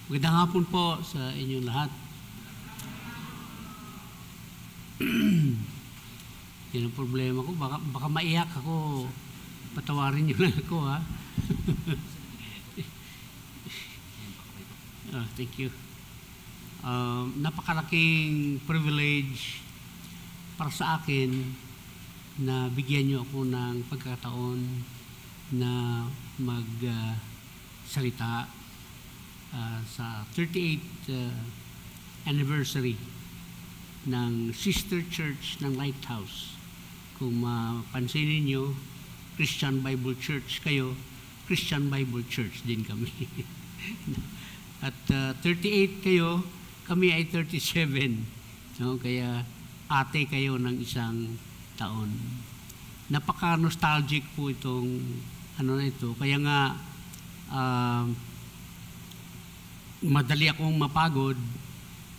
Magandang hapon po sa inyong lahat. Yan ang problema ko. Baka maiyak ako. Patawarin niyo na ako, ha? Thank you. Napakalaking privilege para sa akin na bigyan niyo ako ng pagkakataon na magsalita sa 38th anniversary ng Sister Church ng Lighthouse. Kung mapansinin niyo, Christian Bible Church kayo, Christian Bible Church din kami. At 38 kayo, kami ay 37. No? Kaya ate kayo ng isang taon. Napaka-nostalgic po itong ano na ito. Kaya nga, madali akong mapagod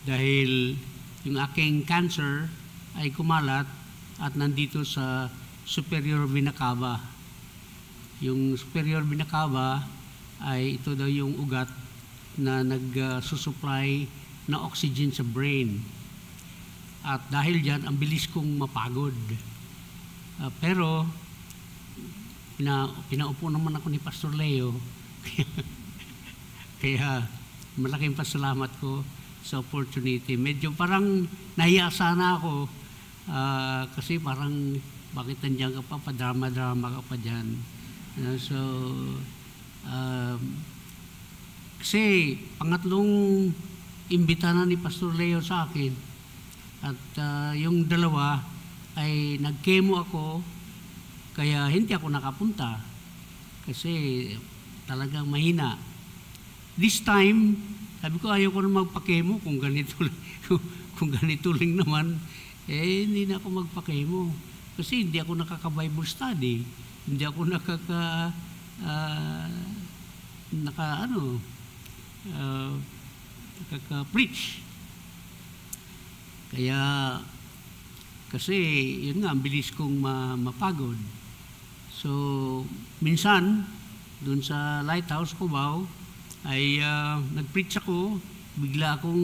dahil yung aking cancer ay kumalat at nandito sa superior vena cava. Yung superior vena cava ay ito daw yung ugat na nagsusupply na oxygen sa brain. At dahil dyan, ang bilis kong mapagod. Pero, pinaupo naman ako ni Pastor Leo. Kaya, malaking pasalamat ko sa opportunity. Medyo parang nahiya sana ako kasi parang bakit nandiyan ka pa, padrama-drama ka pa dyan. Kasi pangatlong imbita na ni Pastor Leo sa akin at yung dalawa ay nag-chemo ako kaya hindi ako nakapunta kasi talagang mahina. This time, sabi ko ayaw ko na magpa-chemo kung ganito lang naman, hindi na ako magpa-chemo. Kasi hindi ako nakaka-Bible study, hindi ako nakaka-preach. Kaya, kasi yun nga, ang bilis kong mapagod. So, minsan, dun sa Lighthouse Cubao, ay nag-preach ako, bigla akong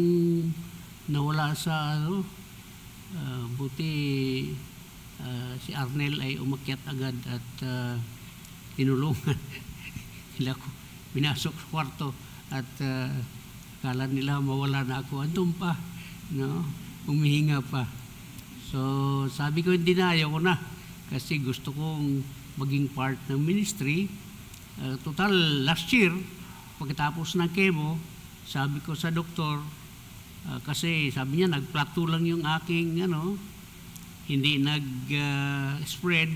nawala sa buti si Arnel ay umakyat agad at tinulungan nila ako, binasok sa kwarto at kala nila mawala na ako, andun pa, no? Umihinga pa. So sabi ko hindi na, ayaw ko na kasi gusto kong maging part ng ministry. Total last year pagkatapos ng chemo, sabi ko sa doktor, kasi sabi niya, nag-plateau lang yung aking, hindi nag-spread,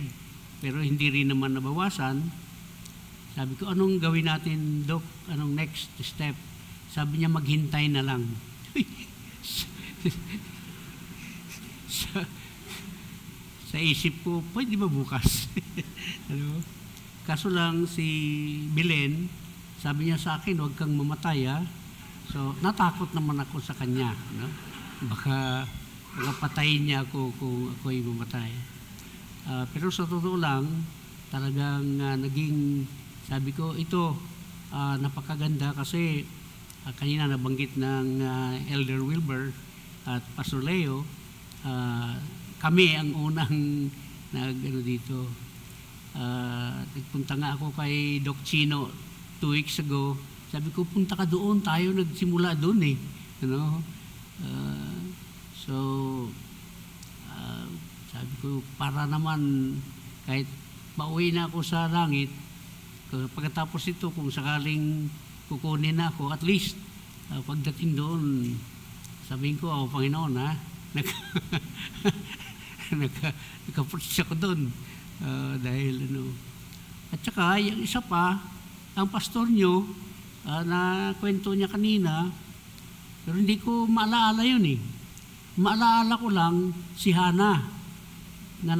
pero hindi rin naman nabawasan. Sabi ko, anong gawin natin, Dok? Anong next step? Sabi niya, maghintay na lang. sa isip ko, pwede ba bukas? Kaso lang si Belen, sabi niya sa akin, huwag kang mamatay, ha? So, natakot naman ako sa kanya. No? Baka patayin niya ako kung ako'y mamatay. Pero sa totoo lang, talagang naging, sabi ko, ito, napakaganda kasi kanina nabanggit ng Elder Wilber at Pastor Leo, kami ang unang dito. Nagpunta nga ako kay Doc Chino 2 weeks ago. Sabi ko, punta ka doon, tayo nagsimula doon eh. Sabi ko, para naman kahit pauwi na ako sa langit, pagkatapos ito, kung sakaling kukunin na ako, at least pagdating doon, sabihin ko, Panginoon, ha? Nagka-preach ako doon. Dahil At saka, yung isa pa, ang pastor nyo, na kwento niya kanina, pero hindi ko maalaala yun eh. Maalaala ko lang si Hana, na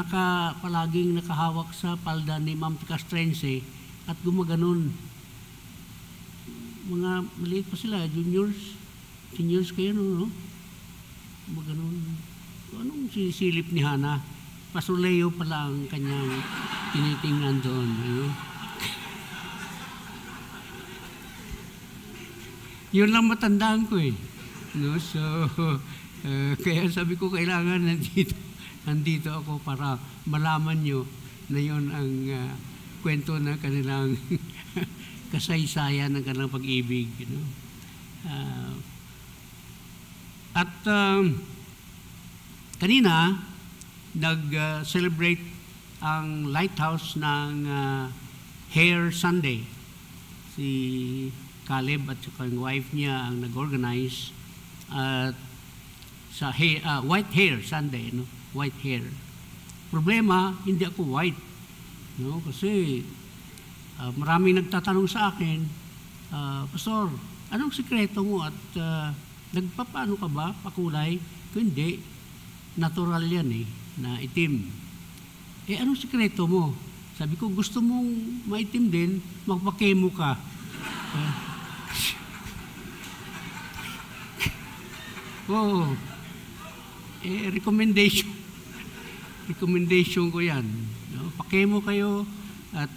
palaging nakahawak sa palda ni Ma'am Castrense at gumaganon. Mga maliit pa sila, seniors kayo, no? Gumaganon. Anong sisilip ni Hana? Pastor Leo pala ang kanyang tinitingnan doon. Yun lang matandaan ko eh. No? So, kaya sabi ko, kailangan nandito ako para malaman nyo na yun ang kwento ng kanilang kasaysayan ng kanilang pag-ibig. You know? Kanina, nag-celebrate ang Lighthouse ng Hair Sunday. Si Caleb at saka yung wife niya ang nag-organize sa White Hair Sunday, no? White hair. Problema, hindi ako white, no? Kasi maraming nagtatanong sa akin, Pastor, anong sikreto mo at nagpapaano ka ba, pakulay? Kung hindi, natural yan eh, na itim. Anong sikreto mo? Sabi ko, gusto mong maitim din, magpakemo ka. Recommendation ko yan. No? Pakemo kayo at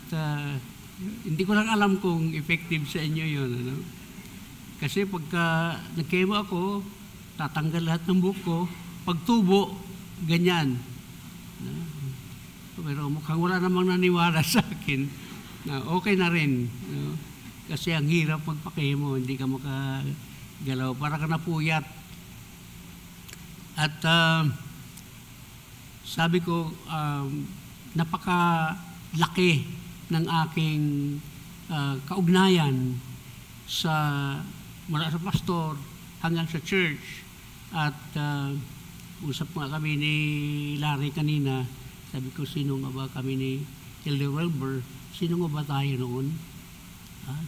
hindi ko lang alam kung effective sa inyo yun. Ano? Kasi pagka nagkemo ako, tatanggal lahat ng buhok ko, pagtubo, ganyan. No? Pero mukhang wala namang naniwala sa akin na okay na rin. No? Kasi ang hirap magpakemo, hindi ka makagalaw, para ka napuyat. At sabi ko, napakalaki ng aking kaugnayan mula sa pastor hanggang sa church. At usap nga kami ni Larry kanina, sabi ko, sino nga ba kami ni Elder Welber, sino nga ba tayo noon?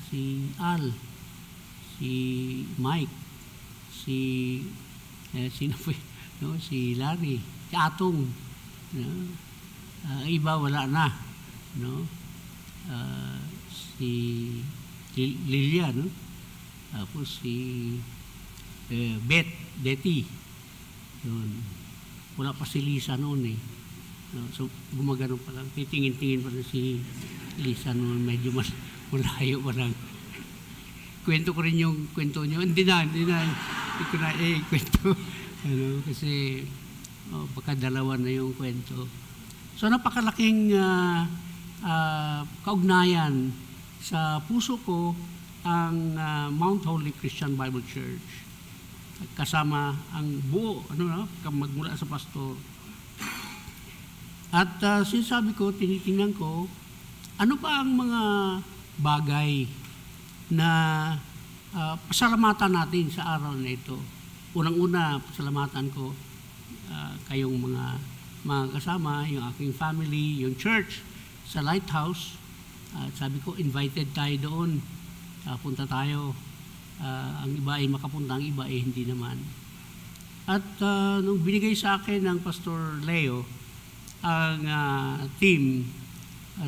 Si Al, si Mike, sino po, no? Si Larry, si Atong, no? Iba wala na, no? Si Lilia, no? Tapos si Betty, yun. Wala pa si Lisa noon eh. No? So gumagano pa lang, titingin-tingin pa na si Lisa noon, medyo malayo pa lang. Kwento ko rin yung kwento nyo. Hindi na ko na kwento. Ano, kasi baka dalawa na yung kwento. So napakalaking kaugnayan sa puso ko ang Mount Holy Christian Bible Church. Kasama ang buo, magmula sa pastor. At sinasabi ko, tinitingnan ko, ano pa ang mga bagay na pasalamatan natin sa araw na ito. Unang-una, pasalamatan ko kayong mga kasama, yung aking family, yung church sa Lighthouse. Sabi ko, invited tayo doon. Punta tayo. Ang iba ay makapunta, ang iba ay hindi naman. At nung binigay sa akin ng Pastor Leo ang team,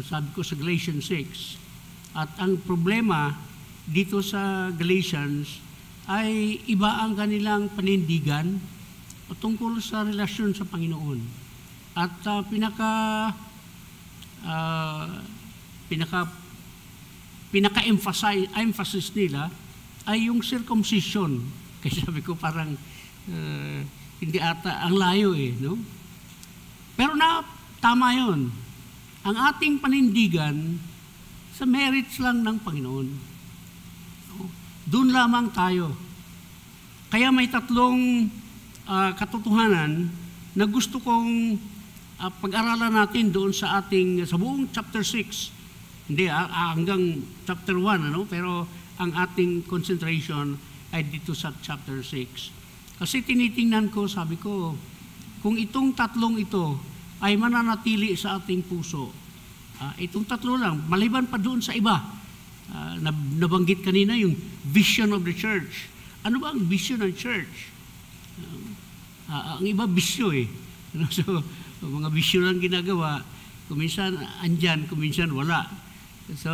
sabi ko sa Galatians 6, at ang problema dito sa Galatians ay iba ang kanilang panindigan tungkol sa relasyon sa Panginoon. At pinaka-emphasis nila ay yung circumcision. Kaya sabi ko parang hindi ata, ang layo eh, no? Pero tama yon. Ang ating panindigan sa merits lang ng Panginoon. Doon lamang tayo. Kaya may tatlong katotohanan na gusto kong pag-aralan natin doon sa buong chapter 6. Hindi, hanggang chapter 1, pero ang ating concentration ay dito sa chapter 6. Kasi tinitingnan ko, sabi ko, kung itong tatlong ito ay mananatili sa ating puso, itong tatlo lang, maliban pa doon sa iba, nabanggit kanina yung vision of the church. Ano ba ang vision ng church? Ang iba bisyo eh. So, mga bisyo lang ginagawa, kuminsan andyan, kuminsan wala. So,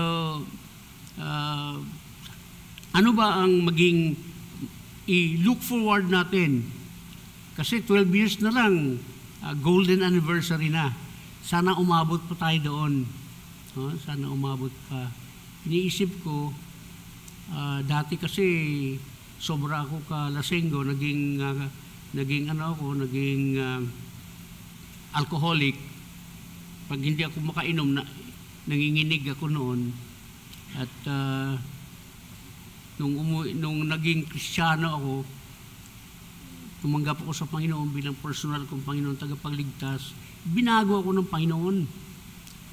ano ba ang maging i-look forward natin? Kasi 12 years na lang, golden anniversary na. Sana umabot pa tayo doon. Sana umabot pa. Iniisip ko, dati kasi sobra ako kalasenggo, naging alcoholic. Pag hindi ako makainom, nanginginig ako noon. At nung naging Kristiyano ako, tumanggap ako sa Panginoon bilang personal kong Panginoon tagapagligtas, binago ako ng Panginoon.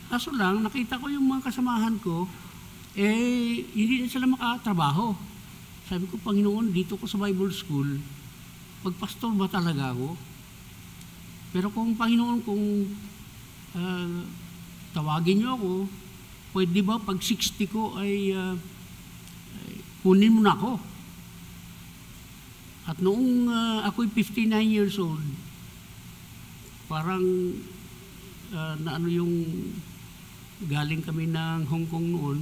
Kaso lang, nakita ko yung mga kasamahan ko, hindi na sila makatrabaho. Sabi ko, Panginoon, dito ko sa Bible School, pagpastor ba talaga ako? Pero kung Panginoon, kung tawagin niyo ako, pwede ba pag 60 ko ay kunin mo na ako? At noong ako'y 59 years old, parang yung galing kami ng Hong Kong noon,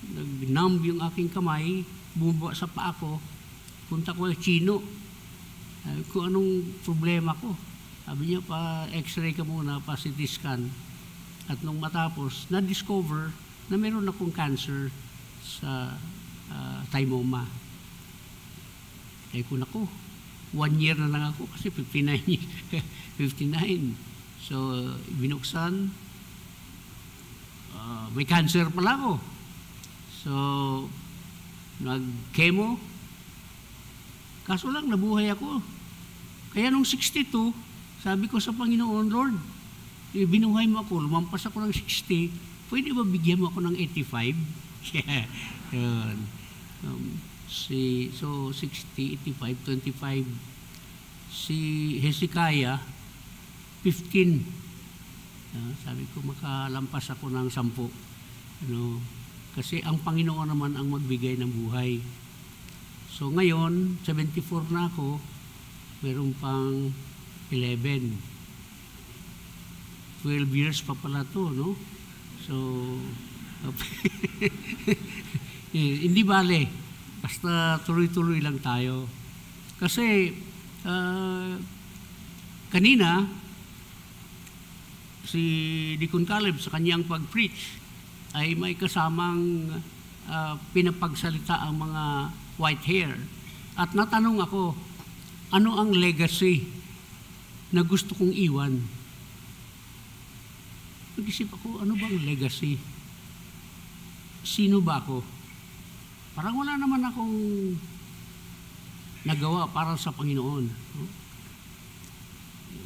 nag-numb yung aking kamay, bumaba sa paa ko, punta ko sa Chino. Sabi ko, anong problema ko? Sabi niya, pa-x-ray ka muna, pa-CT scan. At nung matapos, na-discover na meron akong cancer sa thymoma. Kaya ko, naku, 1 year na lang ako kasi 59. So, binuksan, may cancer pala ako. So, nag-chemo. Kaso lang, nabuhay ako. Kaya nung 62, sabi ko sa Panginoon, Lord, binuhay mo ako, lumampas ako ng 60, pwede ba bigyan mo ako ng 85? Yeah. Yun. So, 60, 85, 25. Si Hezekiah, 15. Sabi ko, makalampas ako ng 10. Kasi ang Panginoon naman ang magbigay ng buhay. So, ngayon, 74 na ako, meron pang 11. 12 years pa pala to, no? So, hindi bale. Basta tuloy-tuloy lang tayo. Kasi, kanina, si Deacon Caleb sa kanyang pag-preach ay may kasamang pinapagsalita ang mga white hair. At natanong ako, ano ang legacy na gusto kong iwan? Nag-isip ako, ano bang legacy? Sino ba ako? Parang wala naman akong nagawa para sa Panginoon.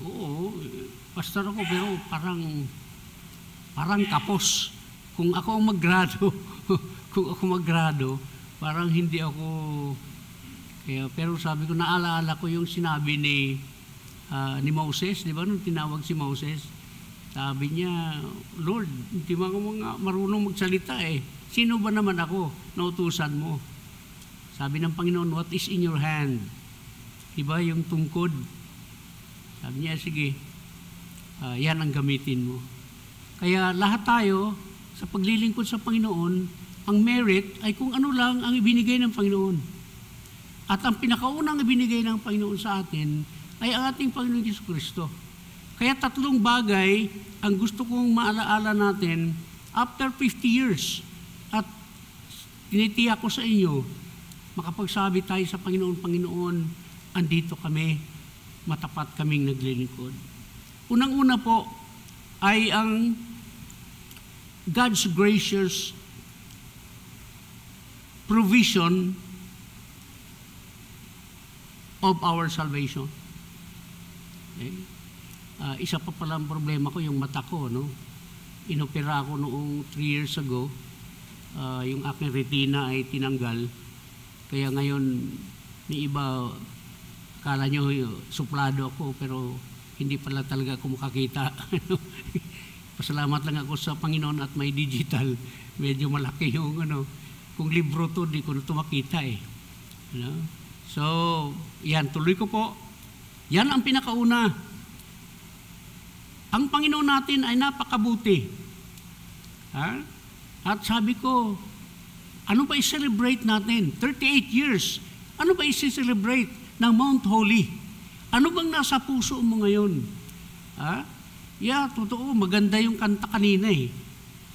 Oo, pastor ako, pero parang kapos. Kung ako ang maggrado, parang hindi ako, pero sabi ko, naalaala ko yung sinabi ni Moses, di ba, nung tinawag si Moses, sabi niya, Lord, hindi mo mga marunong magsalita eh. Sino ba naman ako na utusan mo? Sabi ng Panginoon, what is in your hand? Diba yung tungkod? Sabi niya, sige, yan ang gamitin mo. Kaya lahat tayo, sa paglilingkod sa Panginoon, ang merit ay kung ano lang ang ibinigay ng Panginoon. At ang pinakaunang ibinigay ng Panginoon sa atin ay ang ating Panginoon Jesucristo. Kaya 3 bagay ang gusto kong maalaala natin after 50 years. At tinitiyak ko sa inyo, makapagsabi tayo sa Panginoon, andito kami, matapat kaming naglilingkod. Unang-una po ay ang God's gracious provision of our salvation. Okay? Isa pa pala ang problema ko, yung mata ko, no? Inopera ako noong 3 years ago. Yung aking retina ay tinanggal. Kaya ngayon, may iba, akala nyo, suplado ako, pero hindi pala talaga ako makakita. Pasalamat lang ako sa Panginoon at may digital. Medyo malaki yung, kung libro to, di ko na ito makita eh. So, yan, tuloy ko po. Yan ang pinakauna. Ang Panginoon natin ay napakabuti. At sabi ko, ano ba i-celebrate natin? 38 years. Ano ba i-celebrate ng Mount Holy? Ano bang nasa puso mo ngayon? Totoo, maganda yung kanta kanina eh.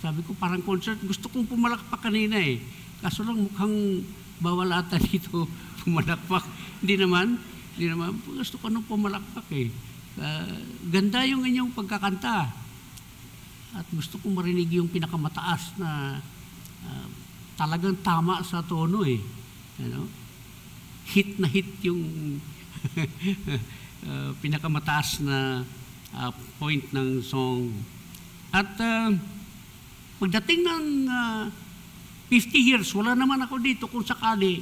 Sabi ko, parang concert, gusto kong pumalakpak kanina eh. Kaso lang mukhang bawal ata dito Pumalakpak. Hindi naman. Gusto ko nung pumalakpak eh. Ganda yung inyong pagkakanta. At gusto kong marinig yung pinakamataas na talagang tama sa tono eh. Hit na hit yung pinakamataas na point ng song. At pagdating ng 50 years, wala naman ako dito kung sakali.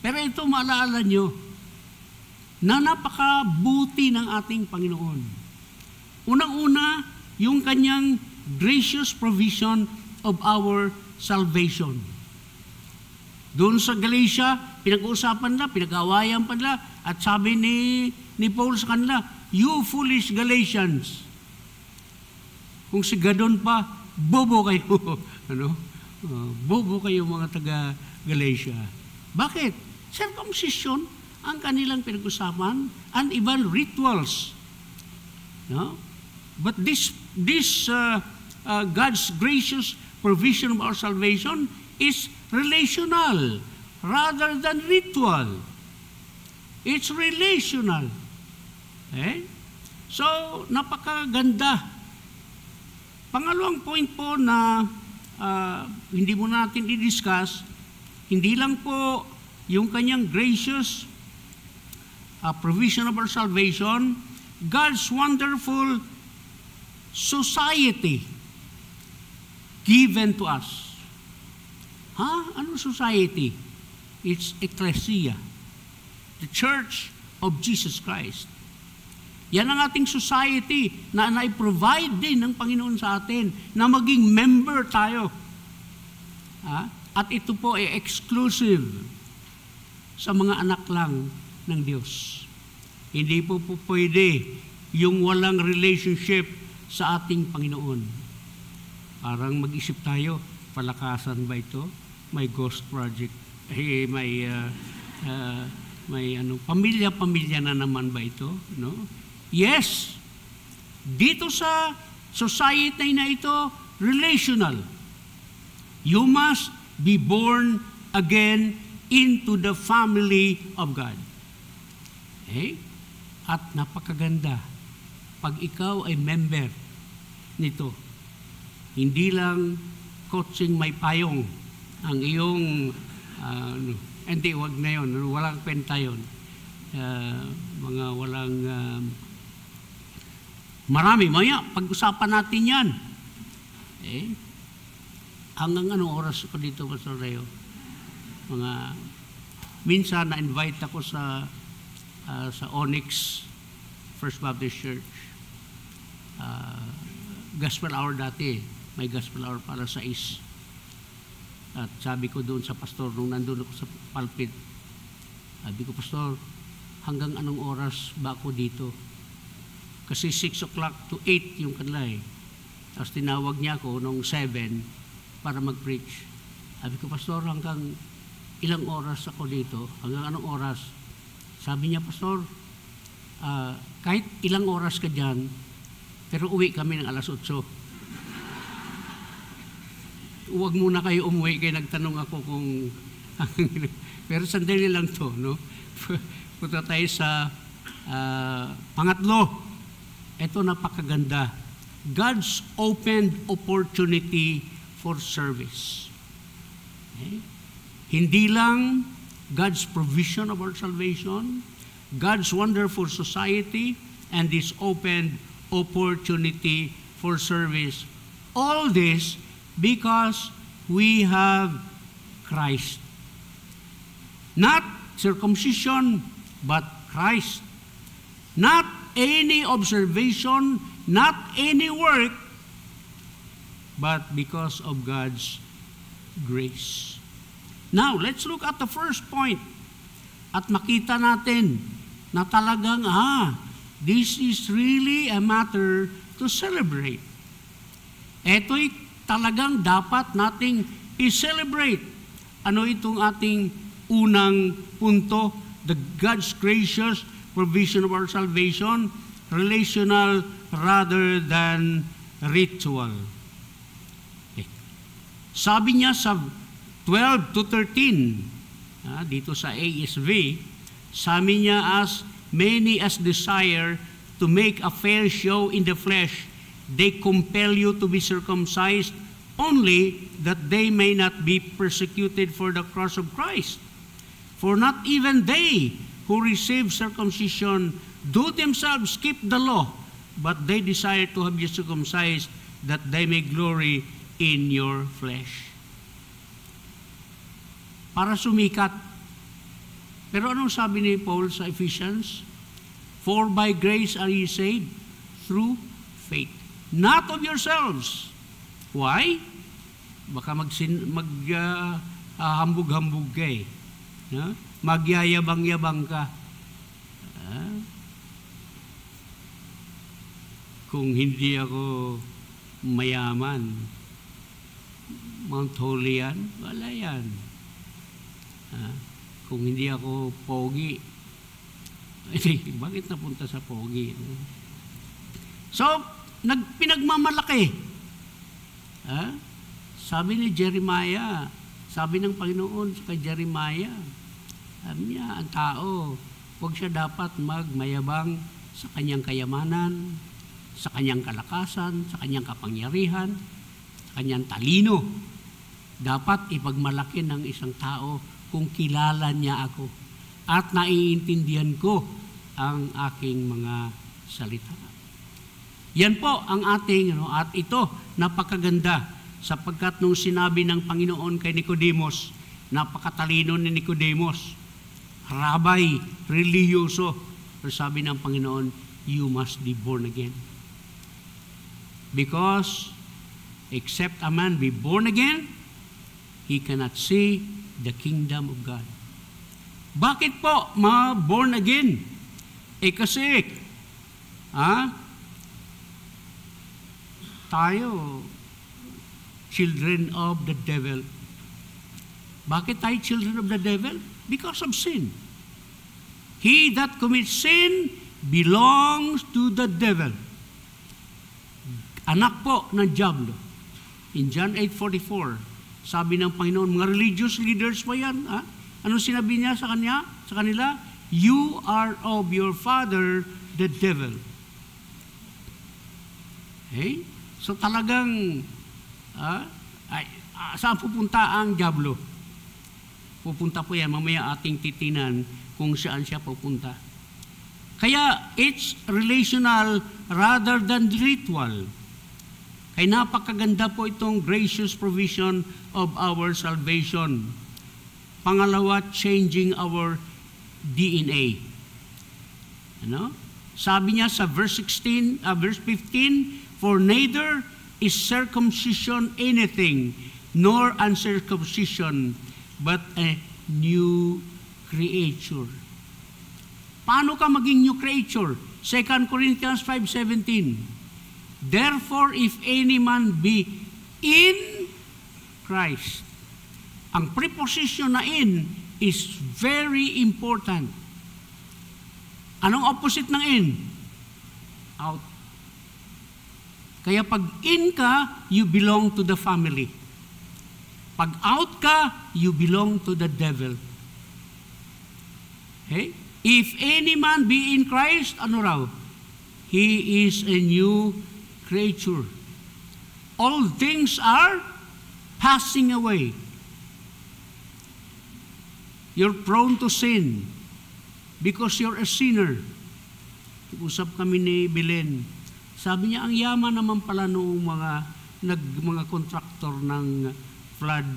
Pero ito, maalaala nyo, na napakabuti ng ating Panginoon. Unang-una, yung kanyang gracious provision of our salvation. Doon sa Galatia, pinag-uusapan nila, pinag-awayan pa nila, at sabi ni Paul sa kanila, "You foolish Galatians." Kung si Gadon pa, bobo kayo. Bobo kayo mga taga-Galatia. Bakit? Circumcision ang kanilang pinag-usapan and even rituals. But this God's gracious provision of our salvation is relational rather than ritual. It's relational. So, napakaganda. Pangalawang point po na hindi mo natin i-discuss, hindi lang po yung kanyang gracious provision of our salvation, God's wonderful society given to us. Anong society? It's ecclesia, the Church of Jesus Christ. Yan ang ating society na na-provide din ng Panginoon sa atin na maging member tayo. At ito po ay exclusive sa mga anak lang ng Diyos. Hindi po pwede yung walang relationship sa ating Panginoon. Parang mag-isip tayo, palakasan ba ito? May ghost project. May pamilya-pamilya na naman ba ito? Yes. Dito sa society na ito, relational. You must be born again into the family of God. At napakaganda. Pag ikaw ay member nito, hindi lang coaching may payong ang iyong, hindi, wag na yun, walang kwenta yun. Mga walang, marami, maya, pag-usapan natin yan. Hanggang anong oras ko dito, Pastor Leo? Minsan na-invite ako sa Onyx First Baptist Church. Gospel hour dati. May gospel hour para sa is. At sabi ko doon sa pastor, nung nandun ako sa pulpit, sabi ko, "Pastor, hanggang anong oras ba ako dito?" Kasi 6 o'clock to 8 yung kanila eh. Tapos tinawag niya ako nung 7 para mag-preach. Sabi ko, "Pastor, hanggang ilang oras ako dito? Hanggang anong oras?" Sabi niya, "Pastor, kahit ilang oras ka dyan, pero uwi kami ng alas 8. Huwag muna kayo umuwi." Kaya nagtanong ako kung pero sandali lang to, no? Punta tayo sa pangatlo. Ito napakaganda. God's opened opportunity for service. Hindi lang God's provision of our salvation, God's wonderful society, and this opened opportunity for service. All this because we have Christ. Not circumcision, but Christ. Not any observation, not any work, but because of God's grace. Now, let's look at the first point. At makita natin na talagang, this is really a matter to celebrate. Ito'y talagang dapat nating i-celebrate. Ano itong ating unang punto? The God's gracious provision of our salvation, relational rather than ritual. Sabi niya sa 12 to 13, dito sa ASV, sabi niya, as many as desire to make a fair show in the flesh, they compel you to be circumcised only that they may not be persecuted for the cross of Christ. For not even they who receive circumcision do themselves keep the law, but they desire to have you circumcised that they may glory in your flesh. Para sumikat. Pero anong sabi ni Paul sa Ephesians? For by grace are ye saved through faith, not of yourselves. Why? Baka hambug-hambug ka eh. Magyayabang-yabang ka. Kung hindi ako mayaman, Mount Holy yan, wala yan. Kung hindi ako pogi, bakit napunta sa pogi? So, pinagmamalaki. Sabi ni Jeremiah, sabi ng Panginoon kay Jeremiah, sabi niya, ang tao, huwag siya dapat magmayabang sa kanyang kayamanan, sa kanyang kalakasan, sa kanyang kapangyarihan, sa kanyang talino. Dapat ipagmalaki ng isang tao kung kilala niya ako at naiintindihan ko ang aking mga salita. Yan po ang ating, at ito, napakaganda, sapagkat nung sinabi ng Panginoon kay Nicodemus, napakatalino ni Nicodemus, rabay, reliyoso, pero sabi ng Panginoon, you must be born again. Because, except a man be born again, he cannot see the kingdom of God. Bakit po born again? Kasi, tayo, children of the devil. Bakit tayo children of the devil? Because of sin. He that commits sin belongs to the devil. Anak po ng Diablo. In John 8:44, sabi ng Panginoon, mga religious leaders pa yan. Ano sinabi niya sa kanila? You are of your father, the devil. Okay? So talagang, saan pupunta ang Diablo? Pupunta po yan. Mamaya ating titinan kung saan siya pupunta. Kaya it's relational rather than ritual. Kaya napakaganda po itong gracious provision of our salvation. Pangalawa, changing our DNA. Sabi niya sa verse 15, for neither is circumcision anything, nor uncircumcision, but a new creature. Paano ka maging new creature? 2 Corinthians 5:17. Therefore, if any man be in Christ, ang preposition na in is very important. Anong opposite ng in? Out. Kaya pag in ka, you belong to the family. Pag out ka, you belong to the devil. Okay? If any man be in Christ, ano raw? He is a new creature. All things are passing away. You're prone to sin because you're a sinner. Usap kami ni Belen. Sabi niya, ang yaman naman pala noong mga contractor ng flood.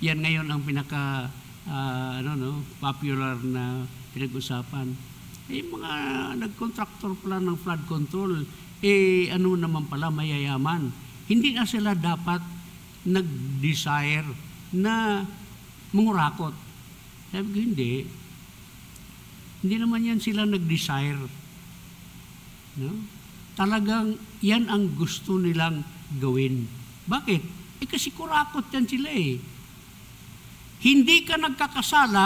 Yan ngayon ang pinaka popular na pinag-usapan. Mga nag-contractor pala ng flood control, ano naman pala, mayayaman. Hindi na sila dapat nag-desire na mangurakot. Sabi ko, hindi. Hindi naman yan sila nag-desire. No? Talagang yan ang gusto nilang gawin. Bakit? Kasi kurakot yan sila eh. Hindi ka nagkakasala,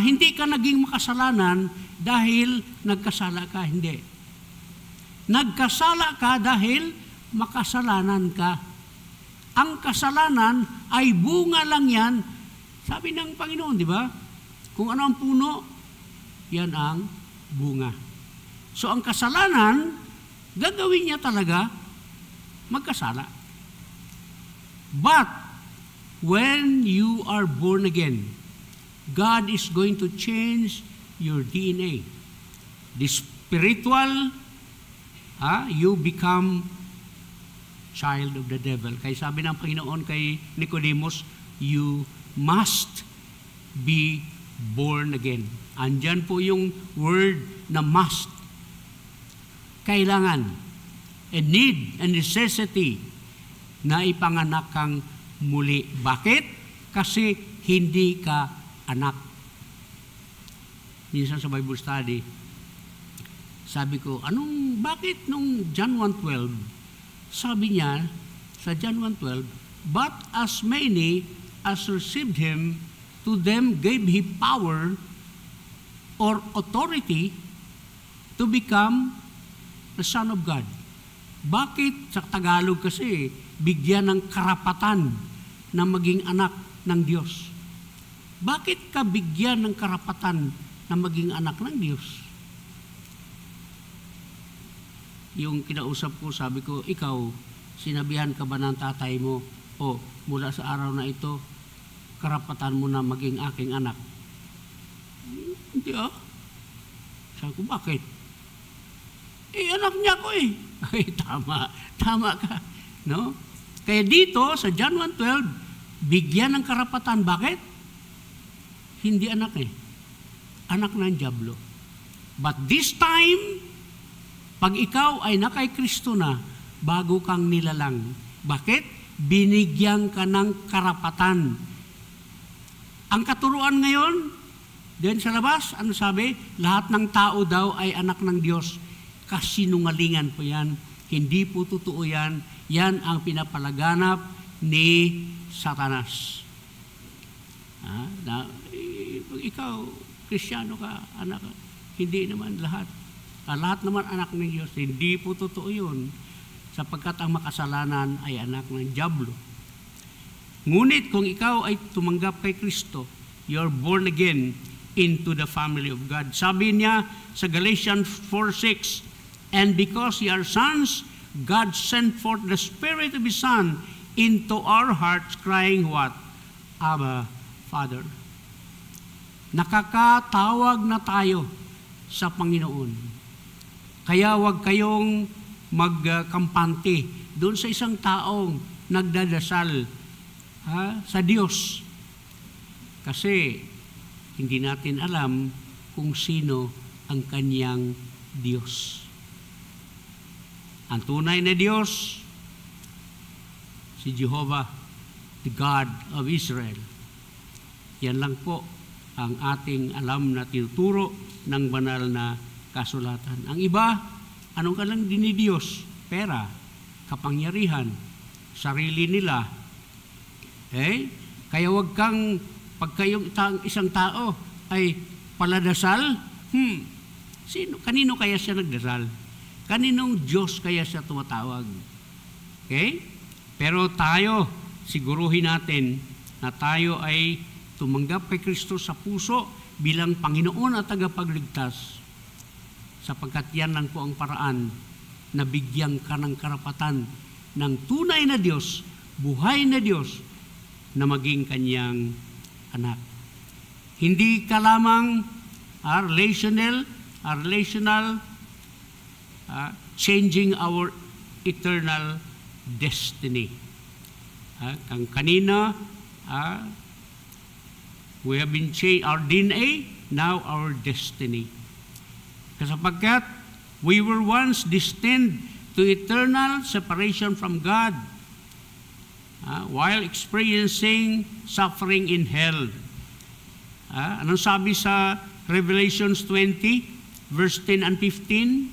hindi ka naging makasalanan dahil nagkasala ka, hindi. Nagkasala ka dahil makasalanan ka. Ang kasalanan ay bunga lang yan Sabi ng Panginoon, di ba? Kung ano ang puno, yan ang bunga. So ang kasalanan, gagawin niya talaga magkasala. But when you are born again, God is going to change your DNA. The spiritual, you become child of the devil. Kaya sabi ng Panginoon kay Nicodemus, you must be born again. Andyan po yung word na must. Kailangan, a need, a necessity na ipanganak kang muli. Bakit? Kasi hindi ka anak. Minsan sa Bible study, sabi ko, bakit nung John 1:12, sabi niya sa John 1:12, but as many as received him, to them gave he power or authority to become the Son of God. Bakit? Sa Tagalog kasi, bigyan ng karapatan na maging anak ng Diyos. Bakit ka bigyan ng karapatan na maging anak ng Diyos? Yung kinausap ko, sabi ko, ikaw, sinabihan ka ba ng tatay mo, mula sa araw na ito, karapatan mo na maging aking anak? Hindi Sabi ko, bakit? Anak niya ko Ay, tama ka. No? Kaya dito, sa John 1:12, bigyan ng karapatan. Bakit? Hindi anak Anak ng dyablo. But this time, pag ikaw ay nakay Kristo na, bago kang nilalang. Bakit? Binigyan ka ng karapatan. Ang katuruan ngayon, diyan sa labas, ano sabi? Lahat ng tao daw ay anak ng Diyos. Kasinungalingan po yan. Hindi po totoo yan. Yan ang pinapalaganap ni Satanas. Pag ikaw, Kristiyano ka, anak ka, hindi naman lahat. Lahat naman anak ng Diyos. Hindi po totoo yun. Sapagkat ang makasalanan ay anak ng dyablo. Ngunit kung ikaw ay tumanggap kay Kristo, you're born again into the family of God. Sabi niya sa Galatians 4:6, and because ye are sons, God sent forth the Spirit of His Son into our hearts, crying what? Abba, Father. Nakakatawag na tayo sa Panginoon. Kaya huwag kayong magkampante doon sa isang taong nagdadasal sa Diyos. Kasi hindi natin alam kung sino ang kanyang Diyos. Ang tunay na Diyos, si Jehovah, the God of Israel. Yan lang po ang ating alam na tinuturo ng banal na kasulatan. Ang iba, anong ka lang dinidiyos? Pera, kapangyarihan, sarili nila. Kaya wag kang, pagka yung isang tao ay paladasal, kanino kaya siya nagdasal? Kaninong Diyos kaya siya tumatawag? Okay? Pero tayo, siguruhin natin na tayo ay tumanggap kay Kristo sa puso bilang Panginoon at tagapagligtas, sapagkat yan lang po ang paraan na bigyan ka ng karapatan ng tunay na Diyos, buhay na Diyos, na maging kanyang anak. Hindi ka lamang relational, changing our eternal destiny. Ang kanina, we have been changed, our DNA, now our destiny. Sapagkat we were once destined to eternal separation from God while experiencing suffering in hell. Anong sabi sa Revelations 20, verse 10 and 15?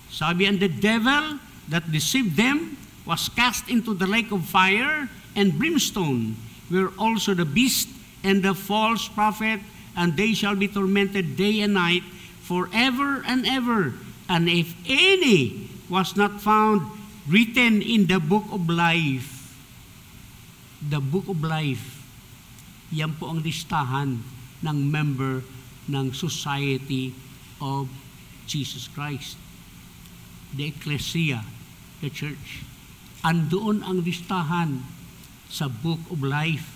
Sabi, and the devil that deceived them was cast into the lake of fire and brimstone, where also the beast and the false prophet, and they shall be tormented day and night forever and ever. And if any was not found written in the book of life, Yan po ang listahan ng member ng Society of Jesus Christ. The Ecclesia, the church. Andoon ang listahan sa Book of Life.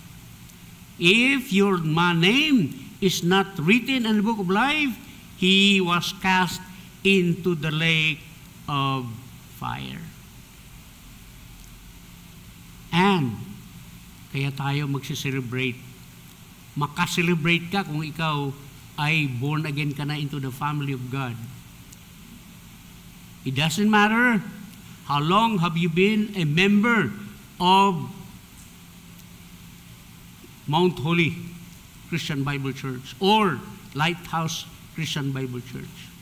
If your name is not written in the Book of Life, he was cast into the lake of fire. And kaya tayo magsiselebrate. Makaselebrate ka kung ikaw ay born again ka na into the family of God. It doesn't matter how long have you been a member of Mount Holy Christian Bible Church or Lighthouse Christian Bible Church.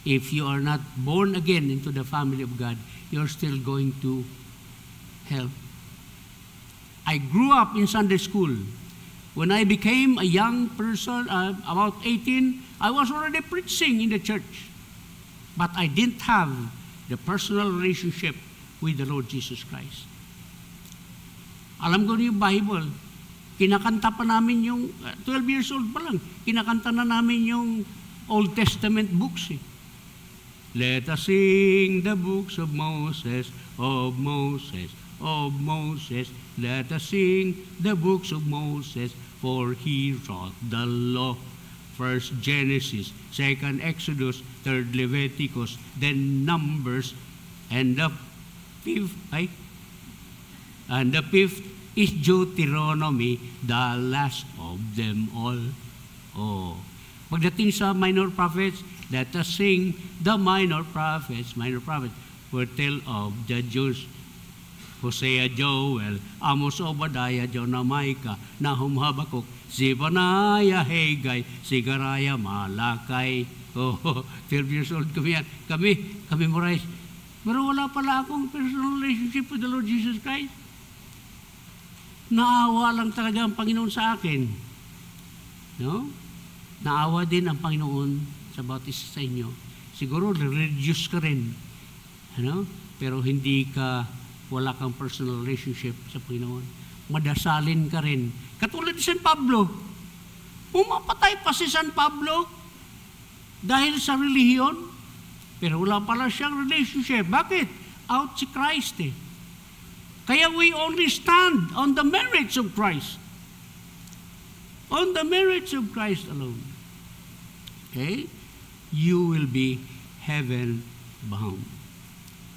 If you are not born again into the family of God, you're still going to hell. I grew up in Sunday school. When I became a young person, about 18, I was already preaching in the church. But I didn't have the personal relationship with the Lord Jesus Christ. Alam ko yung Bible. Kinakanta pa namin yung, 12 years old pa lang, kinakanta na namin yung Old Testament books. Let us sing the books of Moses, of Moses, of Moses. Let us sing the books of Moses, for he wrote the law. First Genesis, second Exodus, third Leviticus, then Numbers, and the fifth is Deuteronomy, the last of them all. Oh. Pagdating sa minor prophets, let us sing the minor prophets were tale of the Jews. Hosea, Joel, Amos, Obadiah, Jonah, Micah, Nahum, Habakuk, Zephaniah, Haggai, Sigaraya, Malakay. Oh, 12 years old kami yan. Kami memorize. Pero wala pala akong personal relationship with the Lord Jesus Christ. Naawa lang talaga ang Panginoon sa akin. No? Naawa din ang Panginoon sa bawat isa sa inyo. Siguro, religious ka rin. Ano? Pero wala kang personal relationship sa Panginoon. Madasalin ka rin. Katulad ni San Pablo. Pumapatay pa si San Pablo dahil sa relihiyon. Pero wala pala siyang relationship. Bakit? Out si Christ eh. Kaya we only stand on the merits of Christ. On the merits of Christ alone. Okay? You will be heaven-bound.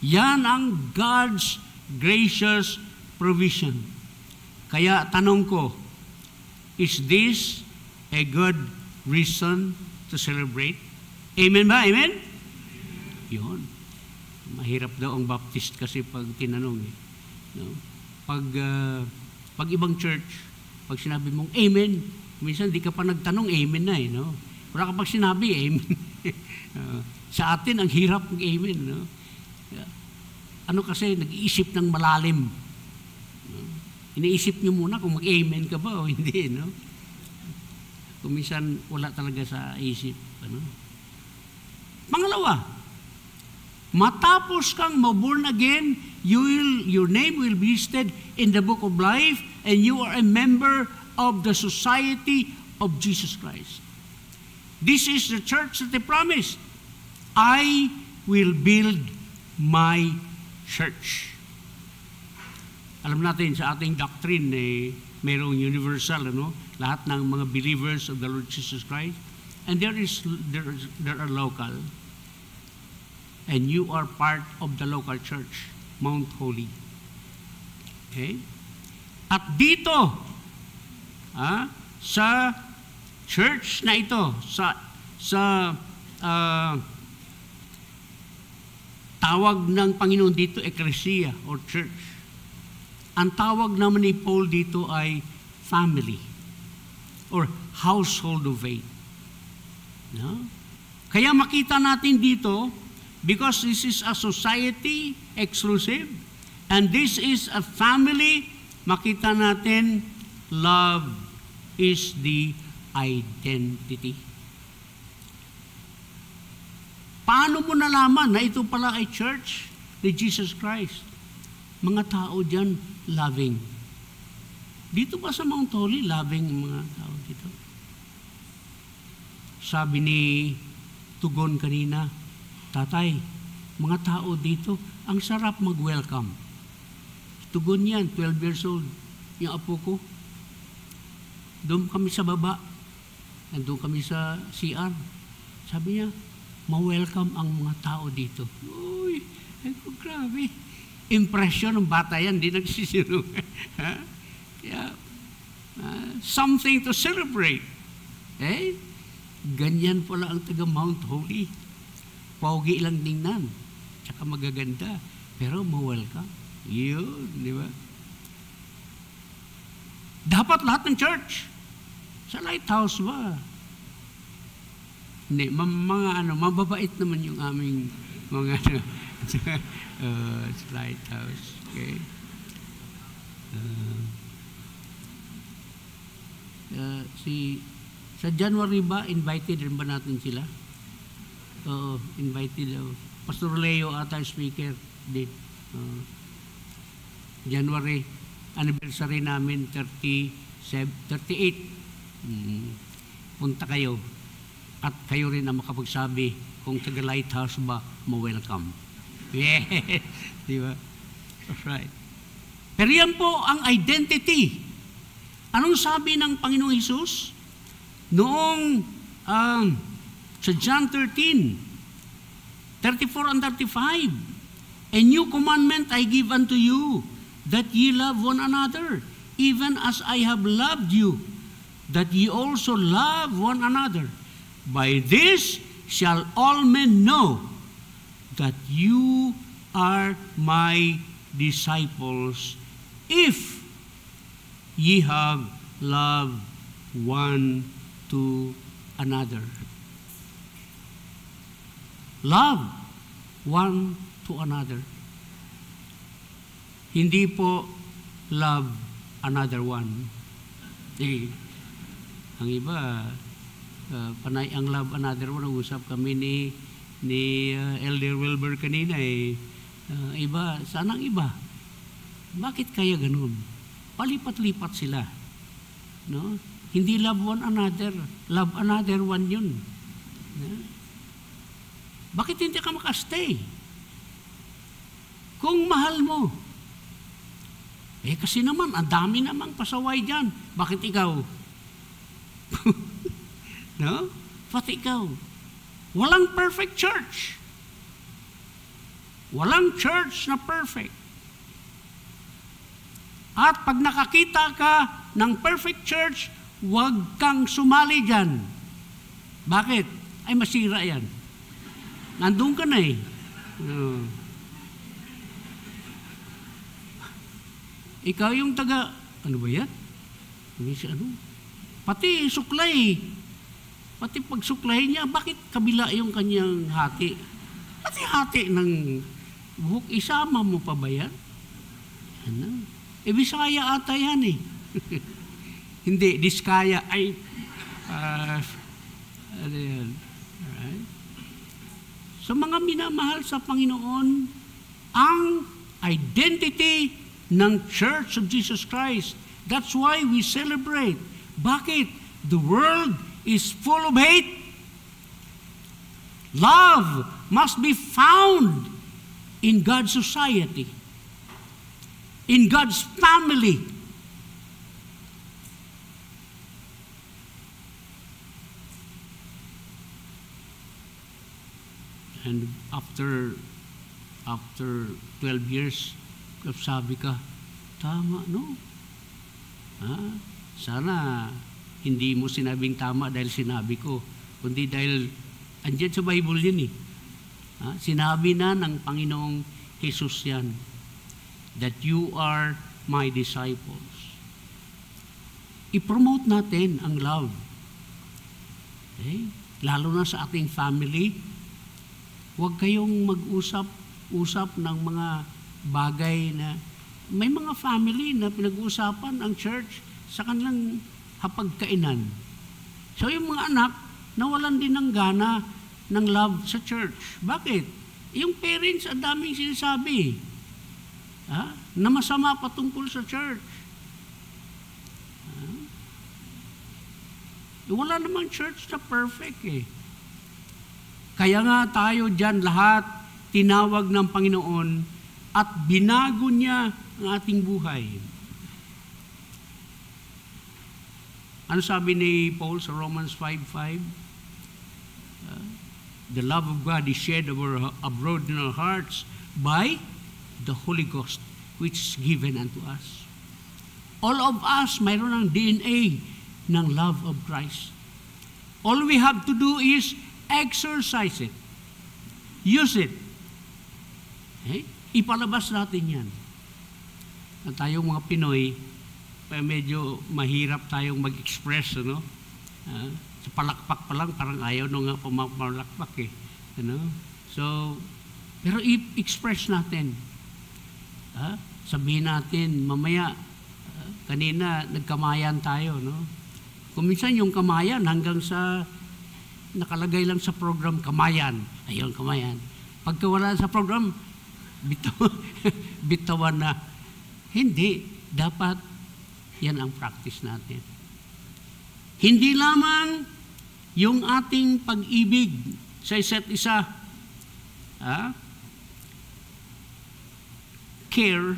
Yan ang God's gracious provision. Kaya tanong ko, is this a good reason to celebrate? Amen ba? Amen? Yun. Mahirap daw ang Baptist kasi pag tinanong eh. No? Pag ibang church, pag sinabi mong amen, minsan di ka pa nagtanong, amen na eh. No? Wala ka pag sinabi, amen. Sa atin, ang hirap ng amen. No? Ano kasi, nag-iisip ng malalim. No? Iniisip nyo muna kung mag-amen ka ba o hindi. No? Kung minsan, wala talaga sa isip. Ano? Pangalawa, matapos kang ma-born again, your name will be listed in the book of life and you are a member of the Society of Jesus Christ. This is the church that they promised. I will build my church. Alam natin sa ating doctrine, mayroong universal, lahat ng mga believers of the Lord Jesus Christ. And there are local. And you are part of the local church, Mount Holy. Okay? At dito, sa church na ito, sa tawag ng Panginoon dito, Ecclesia or church. Ang tawag naman ni Paul dito ay family or household of faith. No? Kaya makita natin dito, because this is a society exclusive, and this is a family, makita natin, love is the identity. Paano mo nalaman na ito pala ay church ni Jesus Christ? Mga tao dyan, loving. Dito ba sa Mount Holy, loving ang mga tao dito? Sabi ni Tugon kanina, Tatay, mga tao dito, ang sarap mag-welcome. Tugon yan, 12 years old, yung apo ko. Doon kami sa baba, nandun kami sa CR. Sabi niya, ma-welcome ang mga tao dito. Uy, grabe. Impression ng bata yan, di nagsisiro. Kaya, something to celebrate. Ganyan pala ang taga Mount Holy. Pogi lang tingnan, tsaka magaganda, pero ma-welcome. Yun, di ba? Dapat lahat ng church. Sa Lighthouse ba? Hindi, mababait naman yung aming mga sa Lighthouse. Okay? Sa January ba, invited rin ba natin sila? Oo, invited. Pastor Leo ata speaker din. January, anniversary namin, 38. Punta kayo. At kayo rin ang makapagsabi kung taga Lighthouse ba, ma-welcome. Yes, di ba? That's right. Pero yan po ang identity. Anong sabi ng Panginoong Hesus? Noong sa John 13, 34 and 35, a new commandment I give unto you, that ye love one another, even as I have loved you, that ye also love one another. By this shall all men know that you are my disciples, if ye have love one to another. Love one to another. Hindi po love another one. Ang iba, panay ang love another one. Usap kami ni Elder Wilber kanina iba, saan ang iba? Bakit kaya ganun? Palipat-lipat sila. No? Hindi love one another, love another one yun. Bakit hindi ka makastay? Kung mahal mo, kasi naman, ang dami namang pasaway dyan. Bakit ikaw? No? Pati ikaw. Walang perfect church. Walang church na perfect. At pag nakakita ka ng perfect church, huwag kang sumali dyan. Bakit? Ay, masira yan. Nandun ka na eh. Ikaw yung taga, ano ba yan? Pati suklay. Pati pag suklay niya, bakit kabila yung kanyang hati? Pati hati ng buhok, isama mo pa ba yan? Ano? Bisaya ata yan eh. Hindi, Diskaya. Ay, ano yan? Alright? So mga minamahal sa Panginoon, ang identity ng Church of Jesus Christ. That's why we celebrate. Bakit? The world is full of hate. Love must be found in God's society, in God's family. And after 12 years, sabi ka, tama, no? Sana hindi mo sinabing tama dahil sinabi ko, kundi dahil andyan sa Bible yun eh. Sinabi na ng Panginoong Jesus yan, that you are my disciples. I-promote natin ang love. Okay? Lalo na sa ating family, huwag kayong mag-usap ng mga bagay na may mga family na pinag-uusapan ang church sa kanilang hapagkainan. So yung mga anak, nawalan din ng gana ng love sa church. Bakit? Yung parents, ang daming sinasabi na masama patungkol sa church. Wala namang church na perfect eh. Kaya nga tayo dyan lahat tinawag ng Panginoon at binago niya ang ating buhay. Ano sabi ni Paul sa Romans 5:5? The love of God is shed abroad in our hearts by the Holy Ghost which is given unto us. All of us mayroon ng DNA ng love of Christ. All we have to do is exercise it. Use it. Okay? Ipalabas natin yan. At tayong mga Pinoy, medyo mahirap tayong mag-express, ano? Sa palakpak pa lang, parang ayaw nung nga pumapalakpak eh. Ano? So, pero i-express natin. Sabihin natin, mamaya, kanina nagkamayan tayo, no? Kung minsan yung kamayan hanggang sa nakalagay lang sa program kamayan. Ayun, kamayan. Pagka wala sa program, bitawan na. Hindi. Dapat yan ang practice natin. Hindi lamang yung ating pag-ibig sa isa't isa. Care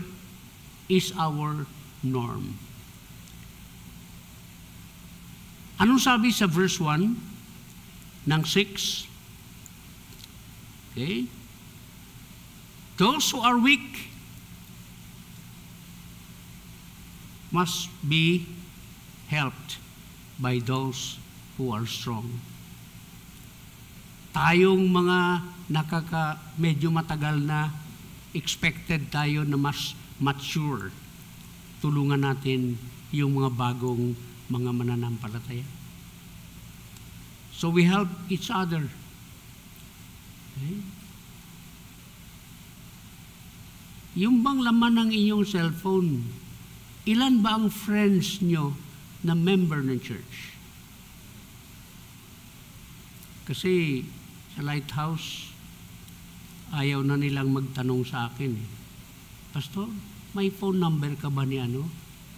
is our norm. Anong sabi sa verse 1 ng 6? Okay. Those who are weak must be helped by those who are strong. Tayong mga medyo matagal na, expected tayo na mas mature. Tulungan natin yung mga bagong mga mananampalataya. So we help each other. Okay? Yung bang laman ng inyong cellphone, ilan ba ang friends nyo na member ng church? Kasi sa Lighthouse, ayaw na nilang magtanong sa akin. Pastor, may phone number ka ba ni ano?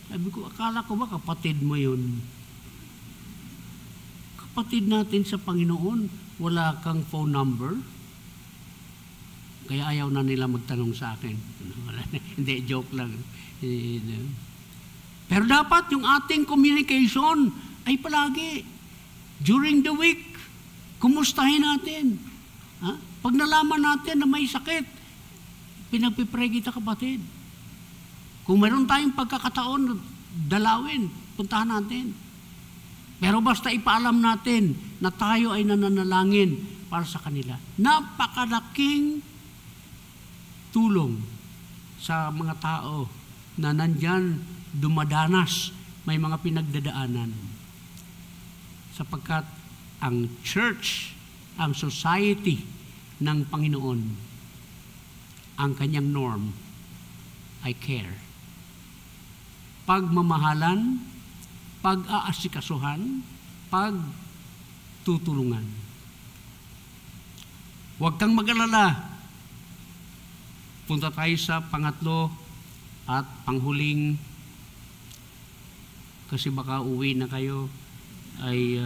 Sabi ko, akala ko ba kapatid mo yun? Kapatid natin sa Panginoon, wala kang phone number? Kaya ayaw na nila magtanong sa akin. Hindi, joke lang. Pero dapat yung ating communication ay palagi. During the week, kumustahin natin. Pag nalaman natin na may sakit, pinagpipray kita kapatid. Kung meron tayong pagkakataon, dalawin, puntahan natin. Pero basta ipaalam natin na tayo ay nananalangin para sa kanila. Napakalaking tulong sa mga tao na nandyan dumadanas, may mga pinagdadaanan. Sapagkat ang church, ang society ng Panginoon, ang kanyang norm ay care. Pagmamahalan, pag-aasikasuhan, pagtutulungan. Huwag kang mag-alala. Punta tayo sa pangatlo at panghuling, kasi baka uwi na kayo, ay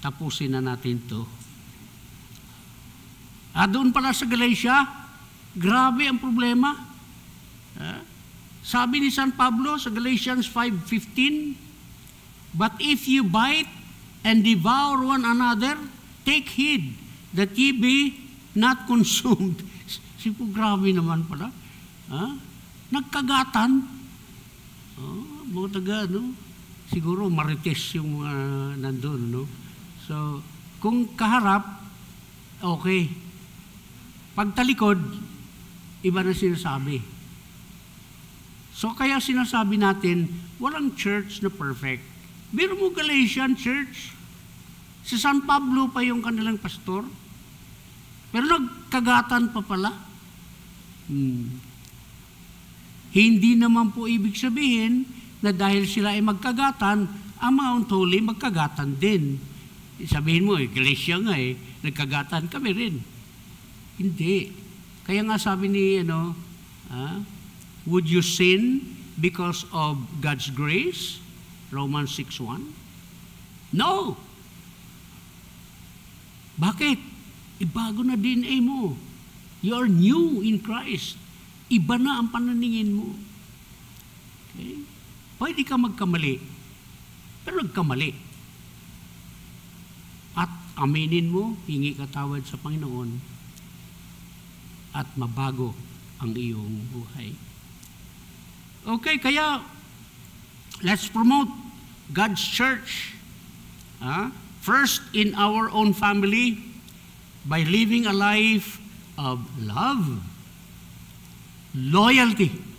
tapusin na natin to. Doon pala sa Galatia, grabe ang problema. Sabi ni San Pablo sa Galatians 5:15, but if you bite and devour one another, take heed that ye be not consumed. Sipo, grabe naman pala. Nagkagatan. Mga taga, no? Siguro marites yung mga nandun, no? So, kung kaharap, okay. Pag talikod, iba na sinasabi. So, kaya sinasabi natin, walang church na perfect. Biro mo Galatian church, si San Pablo pa yung kanilang pastor, pero nagkagatan pa pala. Hindi naman po ibig sabihin na dahil sila ay magkagatan, ang Mount Holy magkagatan din. Sabihin mo, Galatia nga nagkagatan kami rin. Hindi. Kaya nga sabi ni, would you sin because of God's grace? Romans 6:1. No. Bakit? Ibago na DNA mo. You are new in Christ. Iba na ang pananingin mo. Okay? Pwede ka magkamali, pero nagkamali. At aminin mo, hingi ka tawad sa Panginoon, at mabago ang iyong buhay. Okay, kaya let's promote God's church. First, in our own family, by living a life of love, loyalty.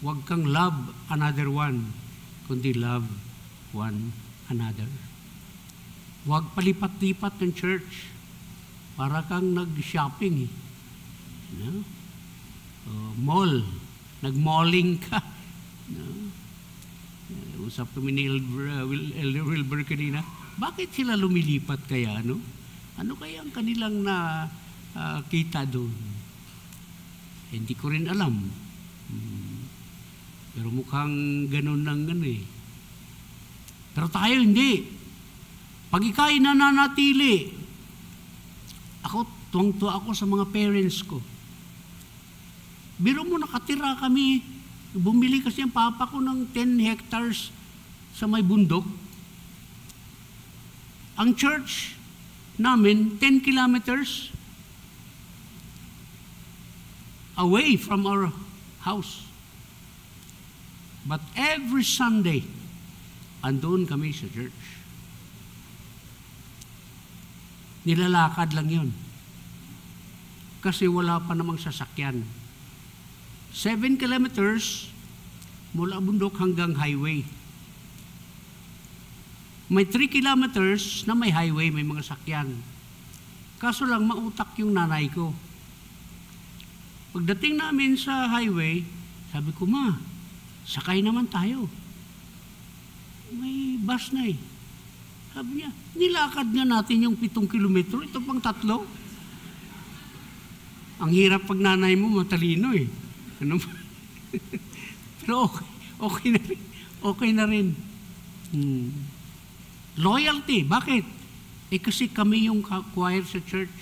Huwag kang love another one, kundi love one another. Huwag palipat-lipat ng church para kang nag-shopping. Mall, nag-malling ka. Usap kami ni Elder Wilber kanina, bakit sila lumilipat kaya? Ano kaya ang kanilang kita doon? Hindi ko rin alam. Pero mukhang ganun ng Pero tayo hindi. Pag ika'y nananatili, tuwang-tuwa ako sa mga parents ko. Biro mo, nakatira kami, bumili kasi ang papa ko ng 10 hectares sa may bundok. Ang church namin, 10 kilometers away from our house. But every Sunday, andun kami sa church. Nilalakad lang yun. Kasi wala pa namang sasakyan. 7 kilometers mula bundok hanggang highway. May 3 kilometers na may highway, may mga sakyan. Kaso lang, mautak yung nanay ko. Pagdating namin sa highway, sabi ko, Ma, sakay naman tayo. May bus na eh. Sabi niya, nilakad nga natin yung 7 kilometro, ito pang 3. Ang hirap pag nanay mo, matalino eh. Ano? Pero okay na rin. Okay na rin. Loyalty, bakit? Kasi kami yung choir sa church.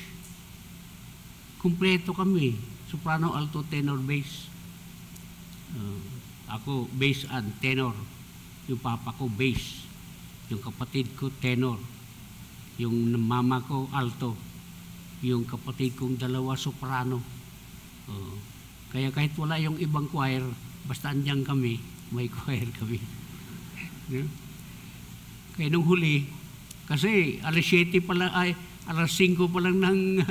Kumpleto kami. Soprano, alto, tenor, bass. Ako, bass and tenor. Yung papa ko, bass. Yung kapatid ko, tenor. Yung mama ko, alto. Yung kapatid kong 2, soprano. Kaya kahit wala yung ibang choir, basta andyan kami, may choir kami. Kaya nung huli, kasi alas 7 pa lang, alas 5 pa lang ng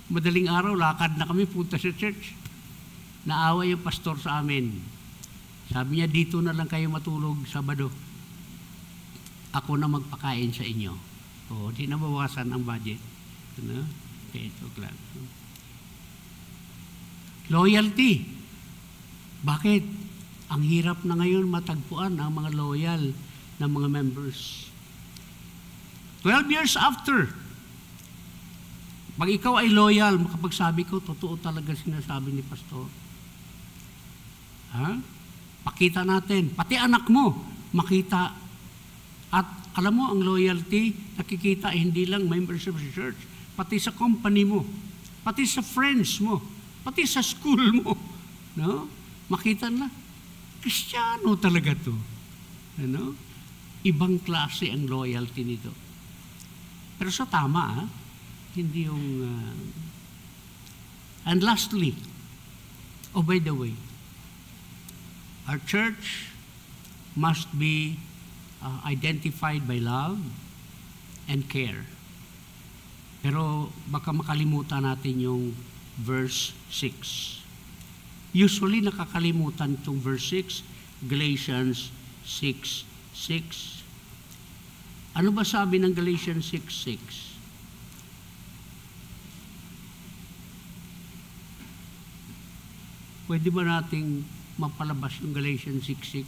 madaling araw, lakad na kami, punta sa church. Naawa yung pastor sa amin. Sabi niya, dito na lang kayo matulog Sabado. Ako na magpakain sa inyo. Di na bawasan ang budget. Okay, ito lang. Loyalty. Bakit? Ang hirap na ngayon matagpuan ang mga loyal na mga members. 12 years after, pag ikaw ay loyal, makapagsabi ko, totoo talaga sinasabi ni pastor. Pakita natin. Pati anak mo, makita. At alam mo, ang loyalty, nakikita hindi lang members of the church, pati sa company mo, pati sa friends mo, pati sa school mo. Makita na, Kristiyano talaga to. Ibang klase ang loyalty nito. Pero sa tama, hindi yung... And lastly, by the way, our church must be identified by love and care. Pero baka makalimutan natin yung verse 6. Usually nakakalimutan itong verse 6, Galatians 6:6. Ano ba sabi ng Galatians 6:6? Pwede ba nating mapalabas yung Galatians 6:6?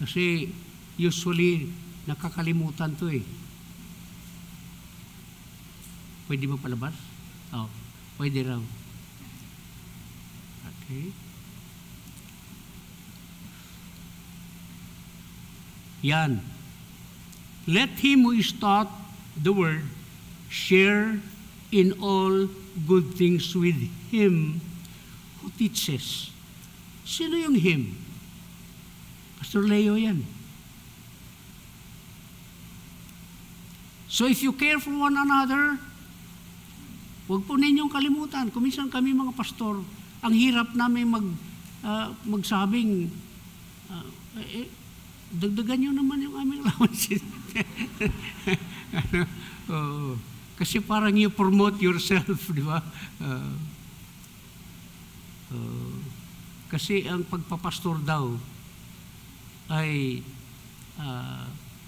Kasi usually nakakalimutan to eh. Pwede mo palabas? Pwede raw. Okay. Yan. Let him who is taught the word share in all good things with him who teaches. Sino yung him? Pastor Leo yan. So if you care for one another, huwag po ninyong kalimutan. Kuminsan kami mga pastor, ang hirap namin magsabing, dagdagan nyo naman yung aming allowance. Kasi parang you promote yourself, di ba? Kasi ang pagpapastor daw ay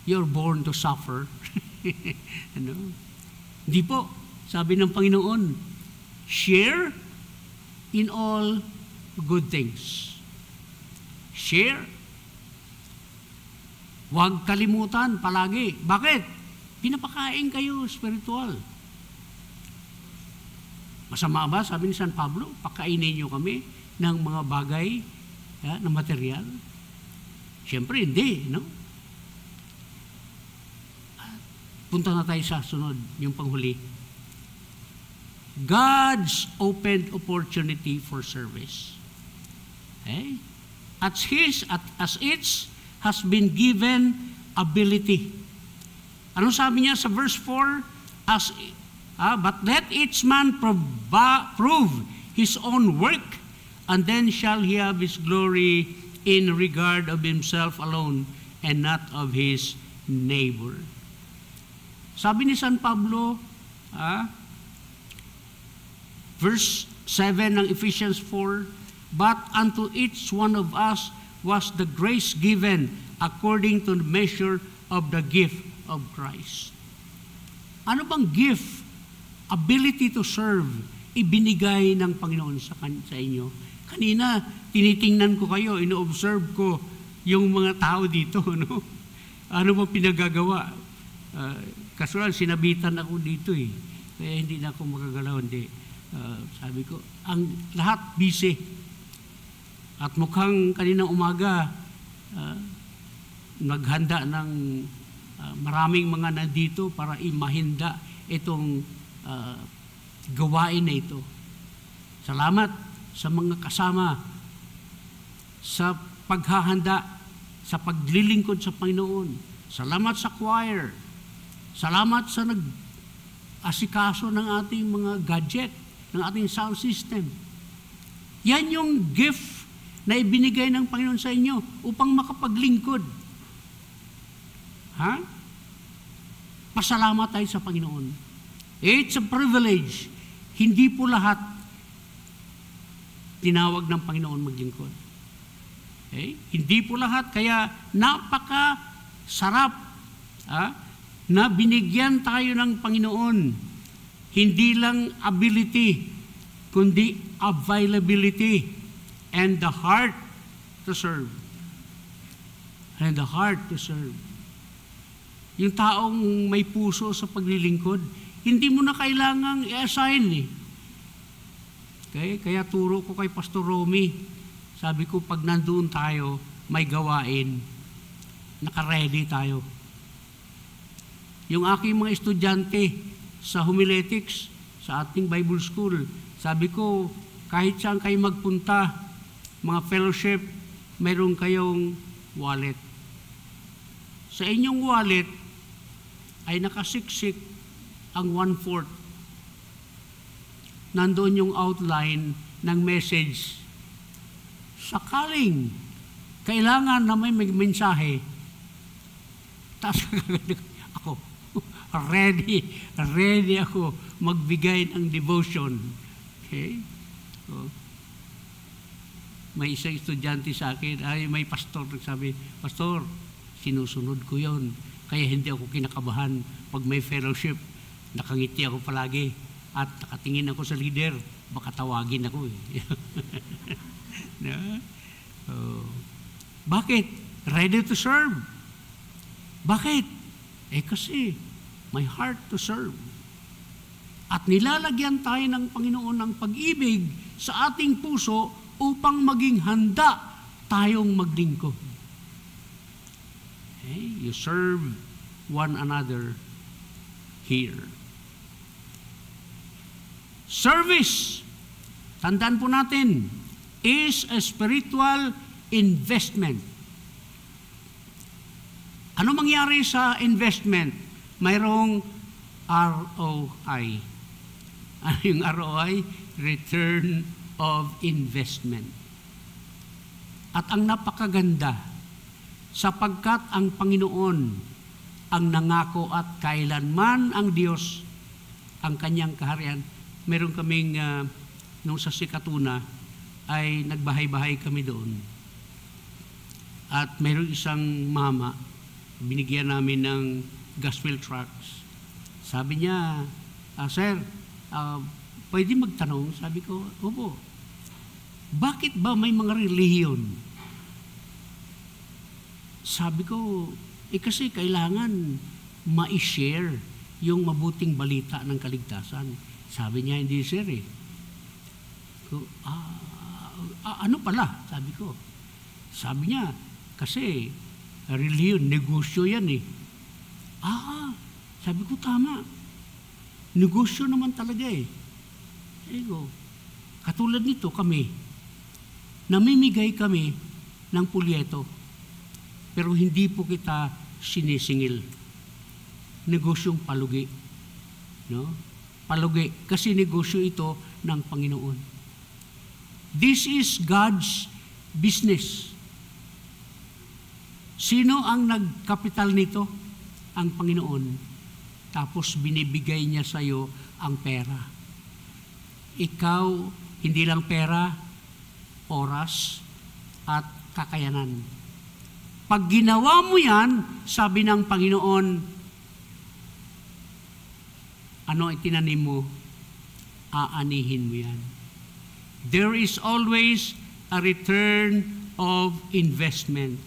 you're born to suffer. Ano? Hindi po. Sabi ng Panginoon, share in all good things. Share. Huwag kalimutan palagi. Bakit? Pinapakain kayo spiritual. Masama ba? Sabi ni San Pablo, pakainin niyo kami ng mga bagay na material. Siyempre, hindi, no? Punta na tayo sa sunod, yung panghuli. God's opened opportunity for service. Okay? As each has been given ability. Ano sabi niya sa verse 4? But let each man prove his own work, and then shall he have his glory in regard of himself alone and not of his neighbor. Sabi ni San Pablo, verse 7 ng Ephesians 4, but unto each one of us was the grace given according to the measure of the gift of Christ. Ano bang gift? Ability to serve, ibinigay ng Panginoon sa inyo. Kanina, tinitingnan ko kayo, ino-observe ko yung mga tao dito, no? Ano bang pinagagawa? Kasulan, sinabitan ako dito eh. Kaya hindi na ako makagalaw, hindi. Sabi ko, ang lahat busy. At mukhang kaninang umaga, naghanda ng maraming mga nandito para imahinda itong gawain na ito. Salamat sa mga kasama sa paghahanda, sa paglilingkod sa Panginoon. Salamat sa choir. Salamat sa nag-asikaso ng ating mga gadget, ng ating sound system. Yan yung gift na ibinigay ng Panginoon sa inyo upang makapaglingkod. Pasalamat tayo sa Panginoon. It's a privilege. Hindi po lahat tinawag ng Panginoon maglingkod. Okay? Hindi po lahat. Kaya napaka-sarap na binigyan tayo ng Panginoon. Hindi lang ability, kundi availability and the heart to serve. And the heart to serve. Yung taong may puso sa paglilingkod, hindi mo na kailangang i-assign eh. Okay? Kaya turo ko kay Pastor Romy, sabi ko pag nandoon tayo, may gawain, naka-ready tayo. Yung aking mga estudyante sa homiletics, sa ating Bible School, sabi ko, kahit saan kayo magpunta, mga fellowship, mayroon kayong wallet. Sa inyong wallet, ay nakasiksik ang 1/4. Nandoon yung outline ng message. Sakaling kailangan na may mensahe, taas ako, ready ako magbigay ng devotion. Okay? So, may isang estudyante sa akin, may pastor nagsabi, Pastor, sinusunod ko yon, kaya hindi ako kinakabahan pag may fellowship. Nakangiti ako palagi at nakatingin ako sa leader, baka tawagin ako eh. Bakit? Ready to serve. Bakit? Kasi my heart to serve. At nilalagyan tayo ng Panginoon ng pag-ibig sa ating puso upang maging handa tayong maglingkod. Okay? You serve one another here. Service, tandaan po natin, is a spiritual investment. Ano mangyari sa investment? Mayroong ROI. Ano yung ROI? Return of investment. At ang napakaganda, sapagkat ang Panginoon ang nangako at kailanman ang Diyos ang kanyang kaharian. Meron kaming, nung sa Sikatuna, ay nagbahay-bahay kami doon. At mayroong isang mama, binigyan namin ng gospel tracts. Sabi niya, Sir, pwede magtanong? Sabi ko, opo. Bakit ba may mga relihiyon? Sabi ko, kasi kailangan ma-share yung mabuting balita ng kaligtasan. Sabi niya, hindi sir eh. Ano pala? Sabi ko. Sabi niya, kasi relihiyon, negosyo yan eh. Sabi ko, tama. Negosyo naman talaga eh. Sabi ko, katulad nito kami, namimigay kami ng pulyeto, pero hindi po kita sinisingil. Negosyong palugi. No? Palugi. Kasi negosyo ito ng Panginoon. This is God's business. Sino ang nagkapital nito? Ang Panginoon. Tapos binibigay niya sa iyo ang pera. Ikaw, hindi lang pera, oras, at kakayanan. Pag ginawa mo yan, sabi ng Panginoon, ano itinanim mo? Aanihin mo yan. There is always a return of investment.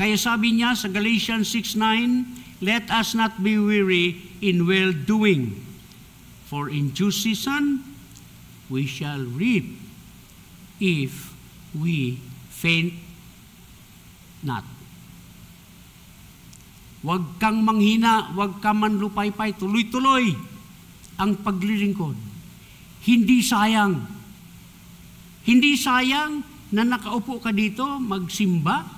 Kaya sabi niya sa Galatians 6:9, let us not be weary in well-doing, for in due season we shall reap if we faint not. Huwag kang manghina, huwag kang manlupaypay, tuloy-tuloy ang paglilingkod. Hindi sayang. Hindi sayang na nakaupo ka dito magsimba.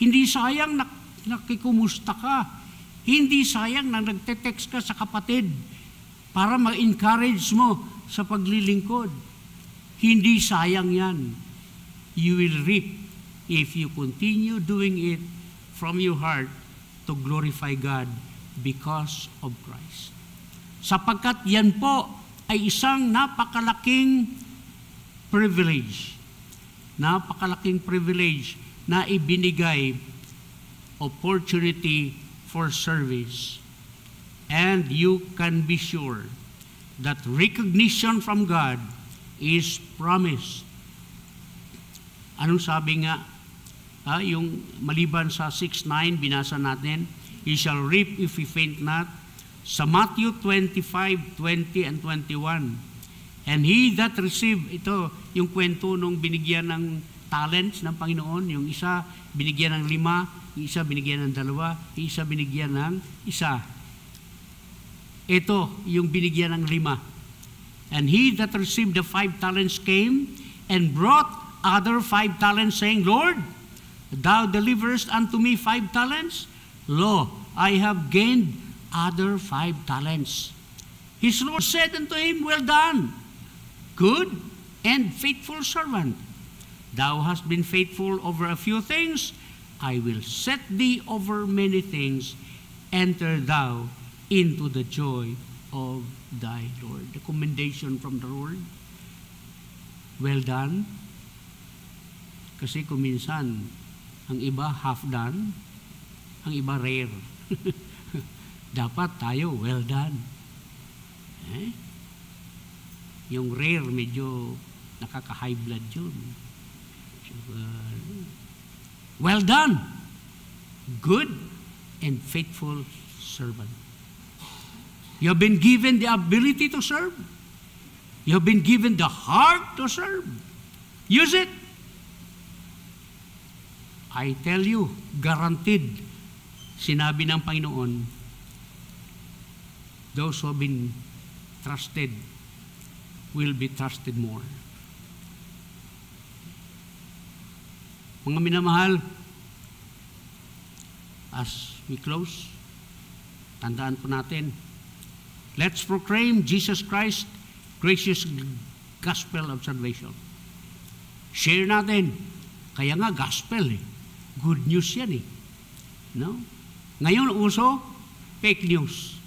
Hindi sayang na nakikumusta ka. Hindi sayang na nagte-text ka sa kapatid para ma-encourage mo sa paglilingkod. Hindi sayang yan. You will reap if you continue doing it from your heart to glorify God because of Christ. Sapagkat yan po ay isang napakalaking privilege. Napakalaking privilege na ibinigay, opportunity for service. And you can be sure that recognition from God is promised. Anong sabi nga? Yung maliban sa 6:9, binasa natin, he shall reap if he faint not. Sa Matthew 25:20 and 21. And he that received, ito yung kwento nung binigyan ng talents ng Panginoon, yung isa binigyan ng 5, yung isa binigyan ng 2, yung isa binigyan ng 1. Ito yung binigyan ng 5. And he that received the 5 talents came and brought other 5 talents, saying, Lord, thou deliverest unto me 5 talents. Lo, I have gained other 5 talents. His Lord said unto him, well done, good and faithful servant. Thou hast been faithful over a few things, I will set thee over many things. Enter thou into the joy of thy Lord. The commendation from the Lord. Well done. Kasi kung minsan, ang iba half done, ang iba rare. Dapat tayo, well done. Yung rare, medyo nakaka-high blood yun. Well done, good and faithful servant. You have been given the ability to serve. You have been given the heart to serve. Use it. I tell you, guaranteed, sinabi ng Panginoon, those who have been trusted will be trusted more. Mga minamahal, as we close, tandaan po natin, let's proclaim Jesus Christ, gracious gospel of salvation. Share natin. Kaya nga, gospel eh. Good news yan eh. No? Ngayon, uso, fake news.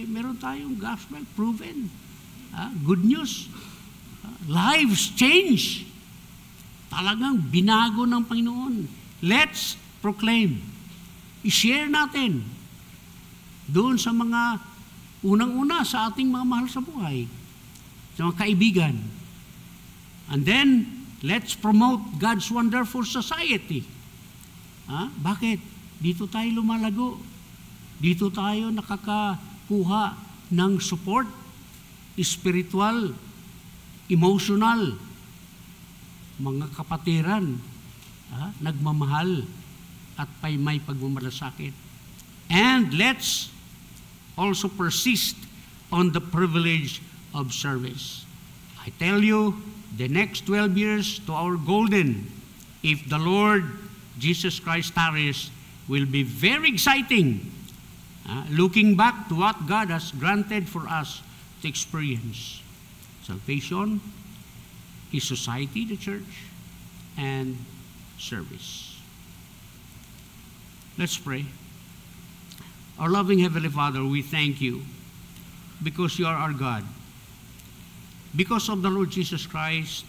Meron tayong gospel proven. Good news. Lives change. Talagang binago ng Panginoon. Let's proclaim. I-share natin doon sa mga unang-una sa ating mga mahal sa buhay, sa mga kaibigan. And then, let's promote God's wonderful society. Bakit? Dito tayo lumalago. Dito tayo nakakakuha ng support, spiritual, emotional, mga kapatiran, nagmamahal at may pagmamalasakit. And let's also persist on the privilege of service. I tell you, the next 12 years to our golden, if the Lord Jesus Christ tarries, will be very exciting. Looking back to what God has granted for us to experience. Salvation, His society, the church, and service. Let's pray. Our loving Heavenly Father, we thank you because you are our God. Because of the Lord Jesus Christ,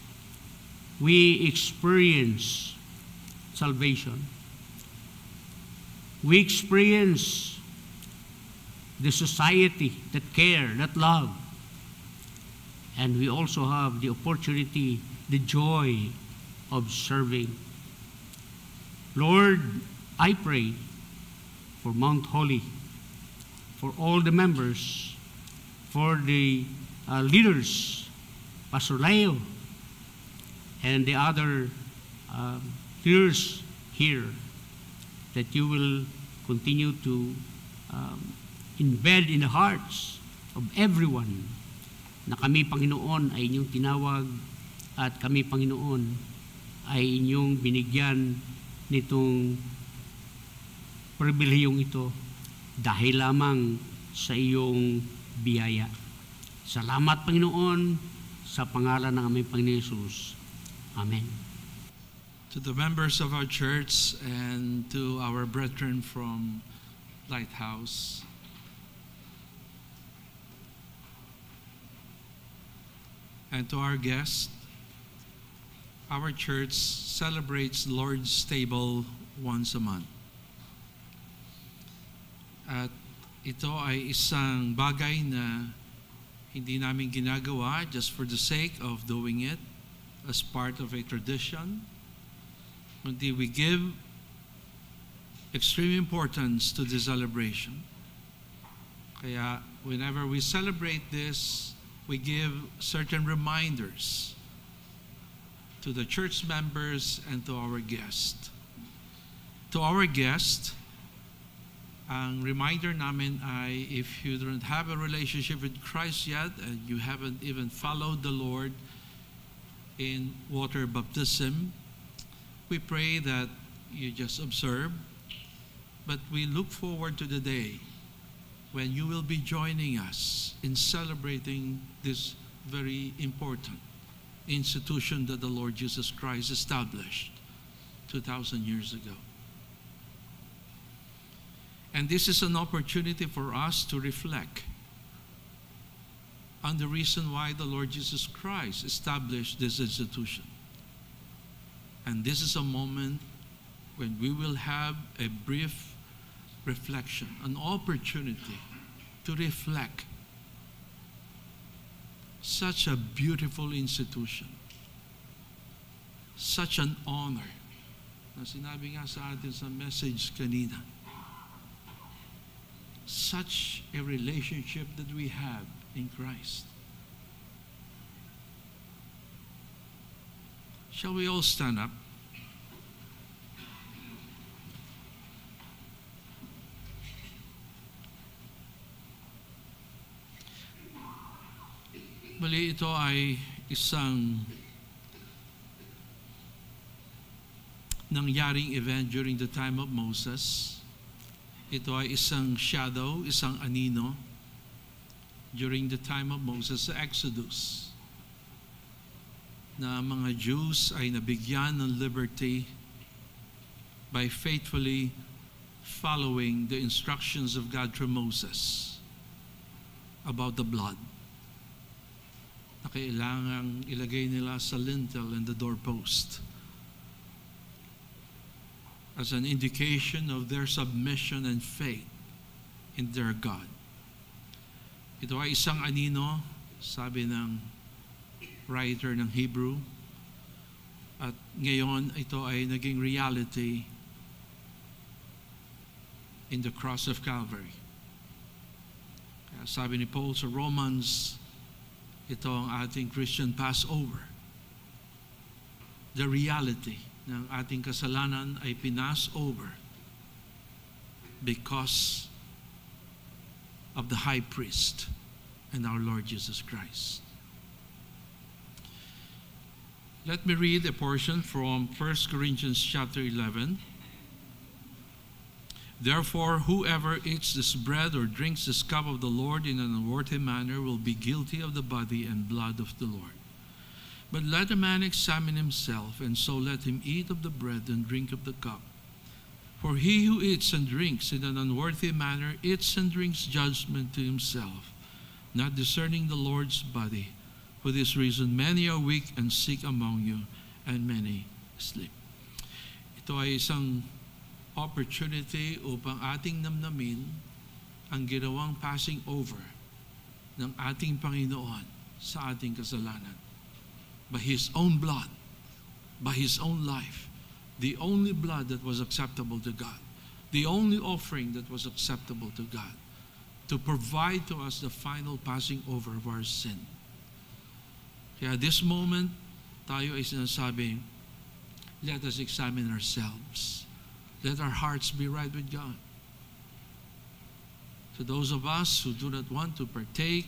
we experience salvation. We experience the society that care, that love. And we also have the opportunity, the joy of serving. Lord, I pray for Mount Holy, for all the members, for the leaders, Pastor Leo, and the other leaders here, that you will continue to embed in the hearts of everyone na kami, Panginoon, ay inyong tinawag at kami, Panginoon, ay inyong binigyan nitong pribilehiyong ito dahil lamang sa iyong biyaya. Salamat, Panginoon, sa pangalan ng aming Panginoon Hesus. Amen. To the members of our church and to our brethren from Lighthouse, and to our guests, our church celebrates Lord's Table once a month. At ito ay isang bagay na hindi namin ginagawa just for the sake of doing it as part of a tradition. Kundi we give extreme importance to the celebration. Kaya whenever we celebrate this, we give certain reminders to the church members and to our guests. To our guests, ang reminder namin ay if you don't have a relationship with Christ yet and you haven't even followed the Lord in water baptism, we pray that you just observe, but we look forward to the day when you will be joining us in celebrating this very important institution that the Lord Jesus Christ established 2,000 years ago. And this is an opportunity for us to reflect on the reason why the Lord Jesus Christ established this institution. And this is a moment when we will have a brief reflection, an opportunity to reflect. Such a beautiful institution, such an honor, na sinabi nga sa atin sa message kanina, such a relationship that we have in Christ. Shall we all stand up? Bali, ito ay isang nangyaring event during the time of Moses. Ito ay isang shadow, isang anino during the time of Moses sa Exodus, na mga Jews ay nabigyan ng liberty by faithfully following the instructions of God through Moses about the blood na kailangang ilagay nila sa lintel and the doorpost as an indication of their submission and faith in their God. Ito ay isang anino, sabi ng writer ng Hebrew, at ngayon ito ay naging reality in the cross of Calvary. Kaya sabi ni Paul sa Romans, ito ang ating Christian Passover. The reality ng ating kasalanan ay pinas over because of the high priest and our Lord Jesus Christ. Let me read a portion from 1 Corinthians chapter 11. Therefore, whoever eats this bread or drinks this cup of the Lord in an unworthy manner will be guilty of the body and blood of the Lord. But let a man examine himself, and so let him eat of the bread and drink of the cup. For he who eats and drinks in an unworthy manner eats and drinks judgment to himself, not discerning the Lord's body. For this reason, many are weak and sick among you, and many sleep. Ito ay isang opportunity upang ating namnamin ang ginawang passing over ng ating Panginoon sa ating kasalanan. By His own blood, by His own life, the only blood that was acceptable to God, the only offering that was acceptable to God, to provide to us the final passing over of our sin. Kaya this moment, tayo ay sinasabing, let us examine ourselves. Let our hearts be right with God. To those of us who do not want to partake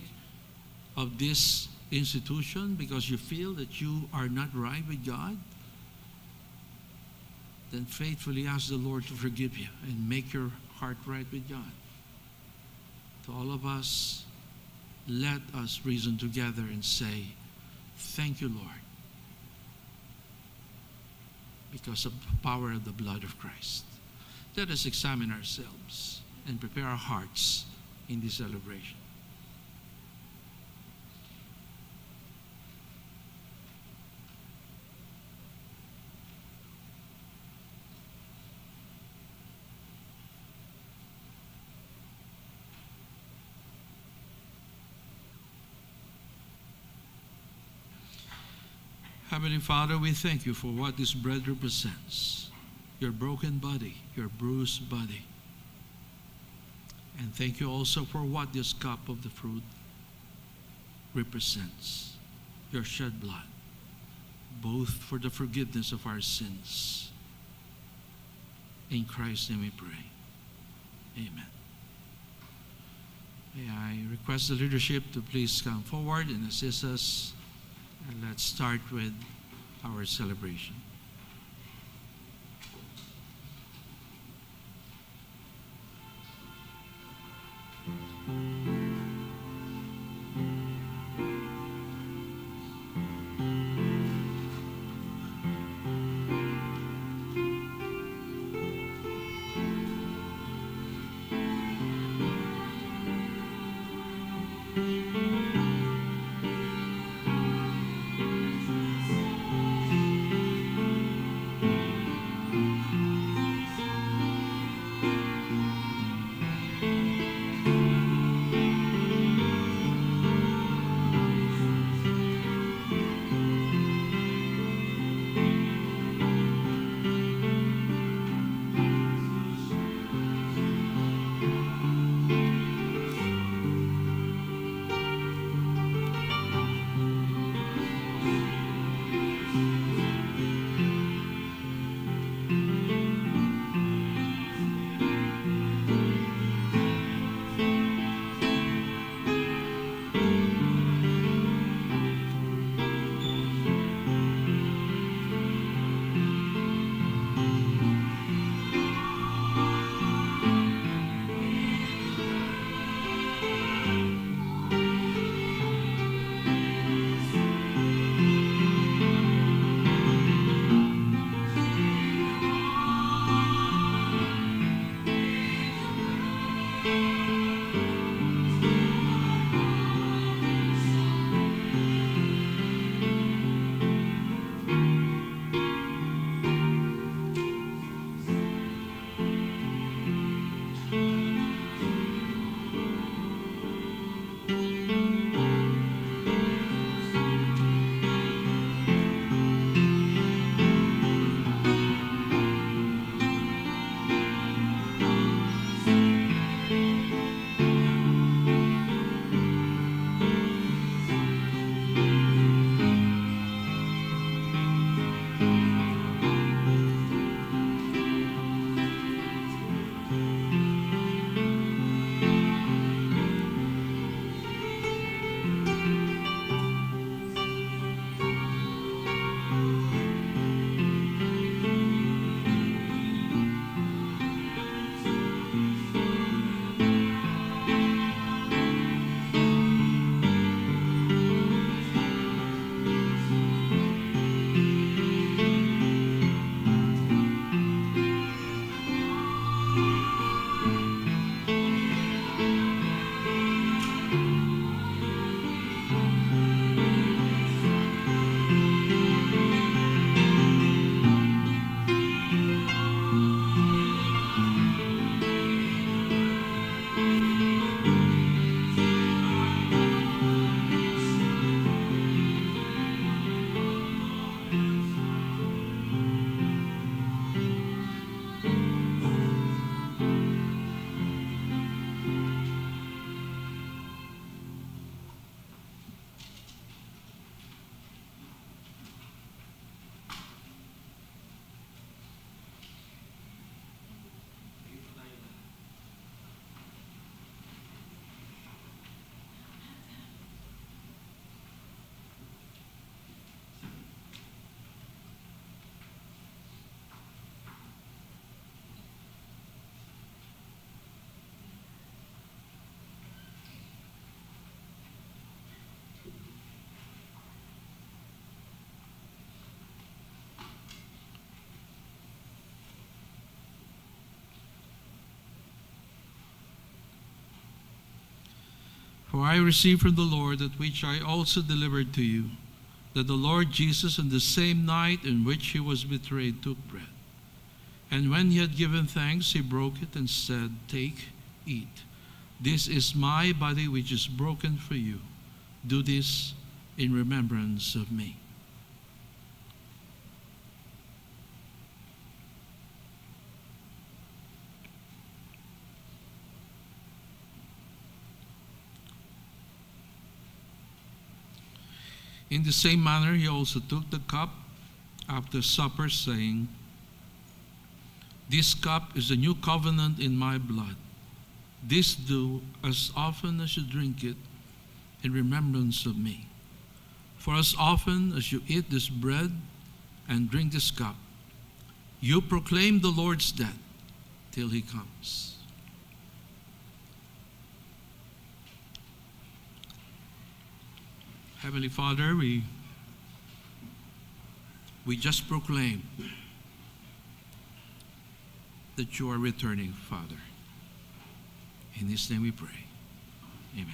of this institution because you feel that you are not right with God, then faithfully ask the Lord to forgive you and make your heart right with God. To all of us, let us reason together and say, thank you, Lord, because of the power of the blood of Christ. Let us examine ourselves and prepare our hearts in this celebration. Heavenly Father, we thank you for what this bread represents, your broken body, your bruised body. And thank you also for what this cup of the fruit represents, your shed blood, both for the forgiveness of our sins. In Christ's name we pray. Amen. May I request the leadership to please come forward and assist us. And let's start with our celebration. For I received from the Lord that which I also delivered to you, that the Lord Jesus, on the same night in which he was betrayed, took bread. And when he had given thanks, he broke it and said, Take, eat. This is my body which is broken for you. Do this in remembrance of me. In the same manner, he also took the cup after supper, saying, This cup is the new covenant in my blood. This do as often as you drink it in remembrance of me. For as often as you eat this bread and drink this cup, you proclaim the Lord's death till he comes. Heavenly Father, we just proclaim that you are returning, Father. In his name we pray. Amen.